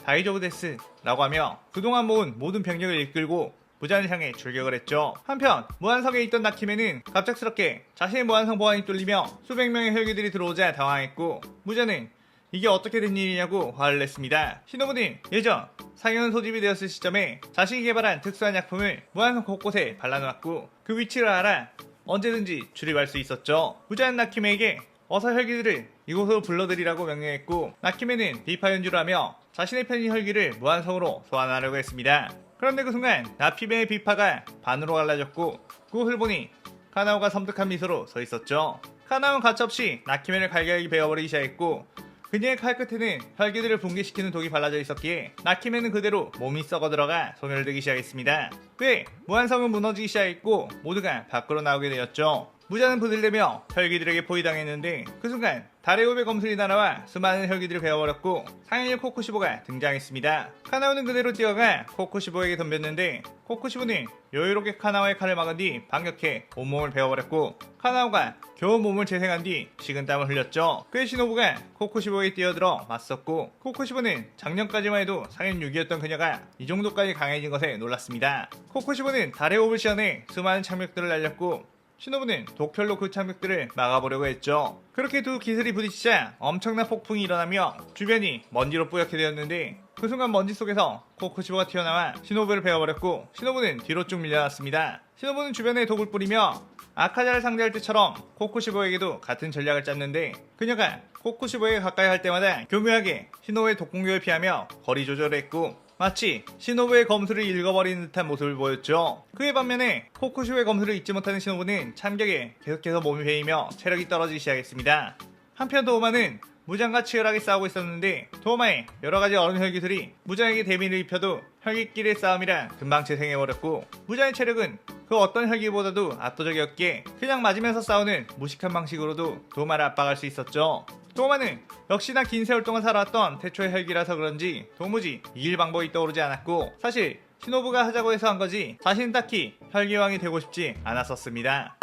다이조브 데스 라고 하며 그동안 모은 모든 병력을 이끌고 무자를 향해 출격을 했죠. 한편 무한성에 있던 나키메는 갑작스럽게 자신의 무한성 보안이 뚫리며 수백 명의 혈기들이 들어오자 당황했고 무자는 이게 어떻게 된 일이냐고 화를 냈습니다. 시노부는 예전 상현 소집이 되었을 시점에 자신이 개발한 특수한 약품을 무한성 곳곳에 발라놓았고 그 위치를 알아 언제든지 출입할 수 있었죠. 무자는 나키메에게 어서 혈기들을 이곳으로 불러들이라고 명령했고 나키메는 비파 연주를 하며 자신의 편인 혈기를 무한성으로 소환하려고 했습니다. 그런데 그 순간 나피메의 비파가 반으로 갈라졌고 그것을 보니 카나오가 섬뜩한 미소로 서 있었죠. 카나오는 가차없이 나키메를 갈갈이 베어버리기 시작했고 그녀의 칼끝에는 혈기들을 붕괴시키는 독이 발라져 있었기에 나키메는 그대로 몸이 썩어들어가 소멸되기 시작했습니다. 그에 무한성은 무너지기 시작했고 모두가 밖으로 나오게 되었죠. 무자는 부들대며 혈기들에게 포위당했는데 그 순간 달의 후배 검술이 날아와 수많은 혈기들을 베어버렸고 상현일 코쿠시보가 등장했습니다. 카나오는 그대로 뛰어가 코쿠시보에게 덤볐는데 코쿠시보는 여유롭게 카나오의 칼을 막은 뒤 반격해 온몸을 베어버렸고 카나오가 겨우 몸을 재생한 뒤 식은땀을 흘렸죠. 그의 시노부가 코쿠시보에 뛰어들어 맞섰고 코쿠시보는 작년까지만 해도 상현 6이었던 그녀가 이 정도까지 강해진 것에 놀랐습니다. 코쿠시보는 달의 호흡을 시연해 수많은 착력들을 날렸고 시노부는 독혈로 그 착륙들을 막아보려고 했죠. 그렇게 두 기술이 부딪히자 엄청난 폭풍이 일어나며 주변이 먼지로 뿌옇게 되었는데 그 순간 먼지 속에서 코쿠시보가 튀어나와 시노부를 베어버렸고 시노부는 뒤로 쭉 밀려났습니다. 시노부는 주변에 독을 뿌리며 아카자를 상대할 때처럼 코쿠시보에게도 같은 전략을 짰는데 그녀가 코쿠시보에게 가까이 할 때마다 교묘하게 시노부의 독공격을 피하며 거리 조절을 했고 마치 시노부의 검술을 읽어버리는 듯한 모습을 보였죠. 그에 반면에 코쿠시보의 검술을 잊지 못하는 시노부는 참격에 계속해서 몸이 베이며 체력이 떨어지기 시작했습니다. 한편 도우마는 무장과 치열하게 싸우고 있었는데 도우마의 여러가지 어른 혈기들이 무장에게 데미를 입혀도 혈기끼리의 싸움이라 금방 재생해버렸고 무장의 체력은 그 어떤 혈기보다도 압도적이었기에 그냥 맞으면서 싸우는 무식한 방식으로도 도우마를 압박할 수 있었죠. 도우마는 역시나 긴 세월 동안 살아왔던 태초의 혈기라서 그런지 도무지 이길 방법이 떠오르지 않았고 사실 시노부가 하자고 해서 한 거지 자신은 딱히 혈기왕이 되고 싶지 않았었습니다.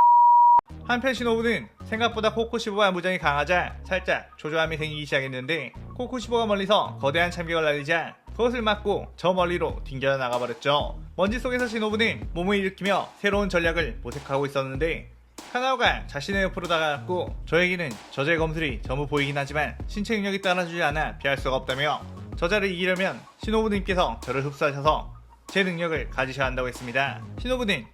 한편 시노부는 생각보다 코쿠시보와 무장이 강하자 살짝 초조함이 생기기 시작했는데 코쿠시보가 멀리서 거대한 참격을 날리자 그것을 막고 저 멀리로 튕겨 나가버렸죠. 먼지 속에서 시노부는 몸을 일으키며 새로운 전략을 모색하고 있었는데 카나오가 자신의 옆으로 다가갔고 저에게는 저자의 검술이 전부 보이긴 하지만 신체 능력이 따라주지 않아 피할 수가 없다며 저자를 이기려면 시노부님께서 저를 흡수하셔서 제 능력을 가지셔야 한다고 했습니다. 시노부는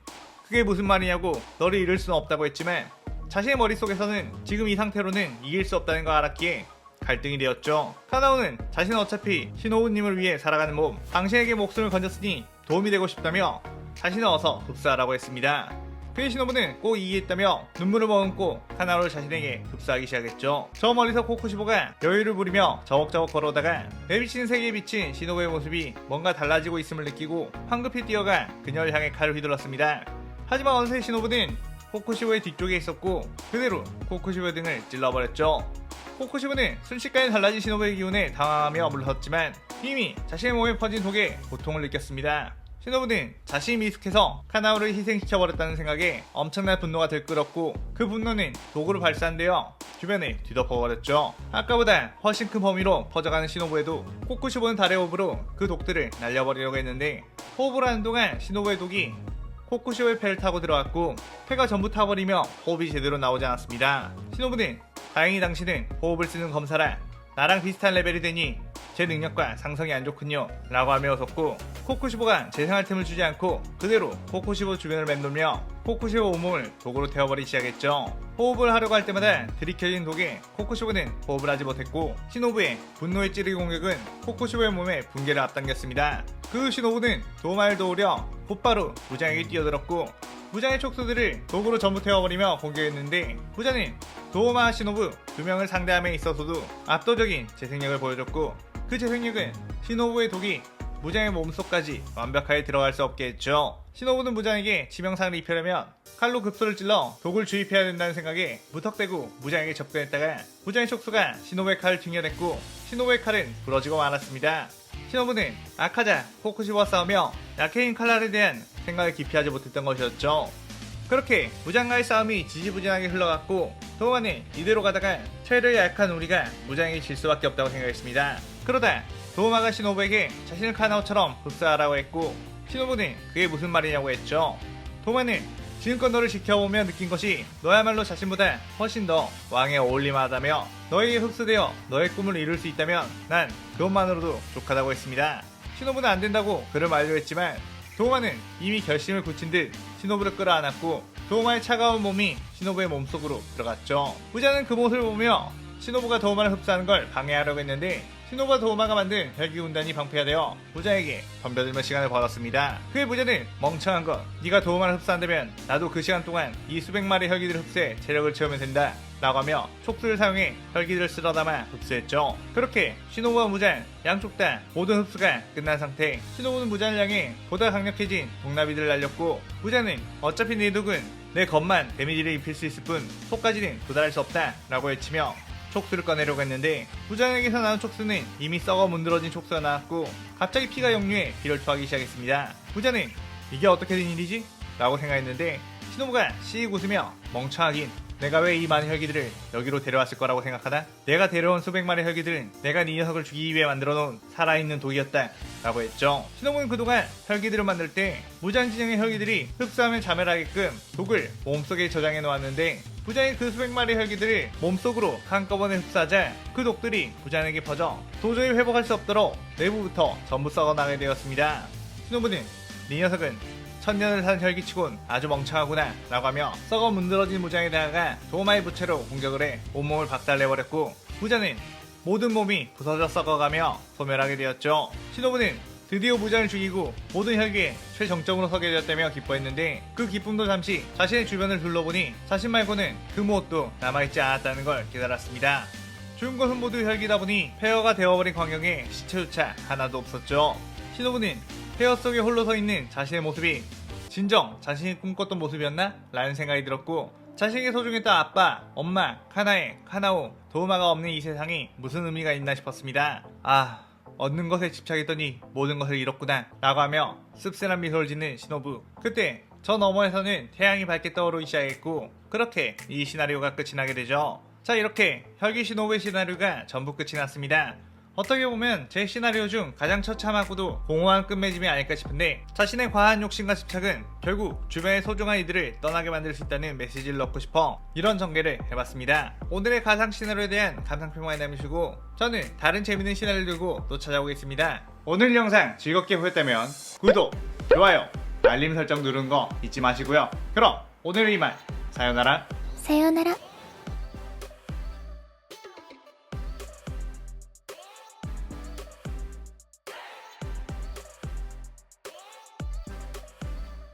그게 무슨 말이냐고 너를 잃을 수는 없다고 했지만 자신의 머릿속에서는 지금 이 상태로는 이길 수 없다는 걸 알았기에 갈등이 되었죠. 카나오는 자신은 어차피 시노부님을 위해 살아가는 몸 당신에게 목숨을 건졌으니 도움이 되고 싶다며 자신은 어서 흡수하라고 했습니다. 그의 시노부는 꼭 이기겠다며 눈물을 머금고 카나오를 자신에게 흡수하기 시작했죠. 저 멀리서 코쿠시보가 여유를 부리며 저벅저벅 걸어오다가 내비치는 세계에 비친 시노부의 모습이 뭔가 달라지고 있음을 느끼고 황급히 뛰어가 그녀를 향해 칼을 휘둘렀습니다. 하지만 어느새 시노부는 코쿠시보의 뒤쪽에 있었고 그대로 코쿠시보의 등을 찔러버렸죠. 코쿠시보는 순식간에 달라진 시노부의 기운에 당황하며 물러섰지만 이미 자신의 몸에 퍼진 독에 고통을 느꼈습니다. 시노부는 자신이 미숙해서 카나오를 희생시켜버렸다는 생각에 엄청난 분노가 들끓었고 그 분노는 도구를 발사한데요. 주변을 뒤덮어버렸죠. 아까보다 훨씬 큰 범위로 퍼져가는 시노부에도 코쿠시보는 달의 호흡으로 그 독들을 날려버리려고 했는데 호흡을 하는 동안 시노부의 독이 코쿠시보의 폐를 타고 들어갔고 폐가 전부 타버리며 호흡이 제대로 나오지 않았습니다. 시노부는 다행히 당신은 호흡을 쓰는 검사라 나랑 비슷한 레벨이 되니 제 능력과 상성이 안 좋군요 라고 하며 웃었고 코쿠시보가 재생할 틈을 주지 않고 그대로 코쿠시보 주변을 맴돌며 코쿠시보 온몸을 독으로 태워버리기 시작했죠. 호흡을 하려고 할 때마다 들이켜진 독에 코쿠시보는 호흡을 하지 못했고 시노부의 분노의 찌르기 공격은 코쿠시보의 몸에 붕괴를 앞당겼습니다. 그 시노부는 도마를 도우려 곧바로 무장에게 뛰어들었고 무장의 촉수들을 독으로 전부 태워버리며 공격했는데 무장은 도마 시노부 두 명을 상대함에 있어서도 압도적인 재생력을 보여줬고 그 재생력은 시노부의 독이 무장의 몸속까지 완벽하게 들어갈 수 없게 했죠. 시노부는 무장에게 치명상을 입히려면 칼로 급소를 찔러 독을 주입해야 된다는 생각에 무턱대고 무장에게 접근했다가 무장의 촉수가 시노부의 칼을 튕겨냈고 시노부의 칼은 부러지고 말았습니다. 시노부는 아카자 코쿠시보와 싸우며 야케인 칼날에 대한 생각을 깊이 하지 못했던 것이었죠. 그렇게 무장과의 싸움이 지지부진하게 흘러갔고 도마는 이대로 가다가 체력이 약한 우리가 무장에게 질 수밖에 없다고 생각했습니다. 그러다 도마가 시노부에게 자신을 카나오처럼 흡사하라고 했고 시노부는 그게 무슨 말이냐고 했죠. 도마는 지금껏 너를 지켜보며 느낀 것이 너야말로 자신보다 훨씬 더 왕에 어울릴만하다며 너에게 흡수되어 너의 꿈을 이룰 수 있다면 난 그것만으로도 족하다고 했습니다. 시노부는 안 된다고 그를 만류했지만 도마는 이미 결심을 굳힌 듯 시노부를 끌어안았고 도마의 차가운 몸이 시노부의 몸속으로 들어갔죠. 부자는 그 모습을 보며 시노부가 도마를 흡수하는 걸 방해하려고 했는데 시노부와 도마가 만든 혈기 군단이 방패화되어 부자에게 덤벼들며 시간을 벌었습니다. 그의 부자는 멍청한 것 네가 도마를 흡수한다면 나도 그 시간 동안 이 수백 마리의 혈기들을 흡수해 체력을 채우면 된다 라고 하며 촉수를 사용해 혈기들을 쓸어 담아 흡수했죠. 그렇게 시노부와 무잔 양쪽 다 모든 흡수가 끝난 상태 시노부는 무잔을 향해 보다 강력해진 독나비들을 날렸고 무잔은 어차피 네 독은 내 겉만 데미지를 입힐 수 있을 뿐 속까지는 도달할 수 없다 라고 외치며 촉수를 꺼내려고 했는데 부자에게서 나온 촉수는 이미 썩어 문드러진 촉수가 나왔고 갑자기 피가 역류해 피를 토하기 시작했습니다. 부자는 이게 어떻게 된 일이지? 라고 생각했는데 시노부가 씩 웃으며 멍청하긴 내가 왜 이 많은 혈기들을 여기로 데려왔을 거라고 생각하나? 내가 데려온 수백 마리의 혈기들은 내가 네 녀석을 죽이기 위해 만들어놓은 살아있는 독이었다 라고 했죠. 시노부는 그동안 혈기들을 만들 때 무장진영의 혈기들이 흡수하면 자멸하게끔 독을 몸속에 저장해 놓았는데 부자의 그 수백 마리의 혈기들을 몸속으로 한꺼번에 흡수하자 그 독들이 부자에게 퍼져 도저히 회복할 수 없도록 내부부터 전부 썩어나게 되었습니다. 시노부는 네 녀석은 천년을 산 혈기치곤 아주 멍청하구나 라고 하며 썩어 문드러진 무장에 다가가 도마의 부채로 공격을 해 온몸을 박살내버렸고 부자는 모든 몸이 부서져 썩어가며 소멸하게 되었죠. 시노부는 드디어 무장을 죽이고 모든 혈기에 최정점으로 서게 되었다며 기뻐했는데 그 기쁨도 잠시 자신의 주변을 둘러보니 자신 말고는 그 무엇도 남아있지 않았다는 걸 깨달았습니다. 죽은 것은 모두 혈기다 보니 폐허가 되어버린 광경에 시체조차 하나도 없었죠. 시노부는 폐허 속에 홀로 서 있는 자신의 모습이 진정 자신이 꿈꿨던 모습이었나? 라는 생각이 들었고 자신에게 소중했던 아빠, 엄마, 카나에, 카나오, 도우마가 없는 이 세상이 무슨 의미가 있나 싶었습니다. 아, 얻는 것에 집착했더니 모든 것을 잃었구나 라고 하며 씁쓸한 미소를 짓는 시노부. 그때 저 너머에서는 태양이 밝게 떠오르기 시작했고 그렇게 이 시나리오가 끝이 나게 되죠. 자, 이렇게 혈기 시노부의 시나리오가 전부 끝이 났습니다. 어떻게 보면 제 시나리오 중 가장 처참하고도 공허한 끝맺음이 아닐까 싶은데 자신의 과한 욕심과 집착은 결국 주변의 소중한 이들을 떠나게 만들 수 있다는 메시지를 넣고 싶어 이런 전개를 해봤습니다. 오늘의 가상 시나리오에 대한 감상평만 남기시고 저는 다른 재밌는 시나리오를 들고 또 찾아오겠습니다. 오늘 영상 즐겁게 보셨다면 구독, 좋아요, 알림 설정 누르는 거 잊지 마시고요. 그럼 오늘은 이만 사요나라.さようなら。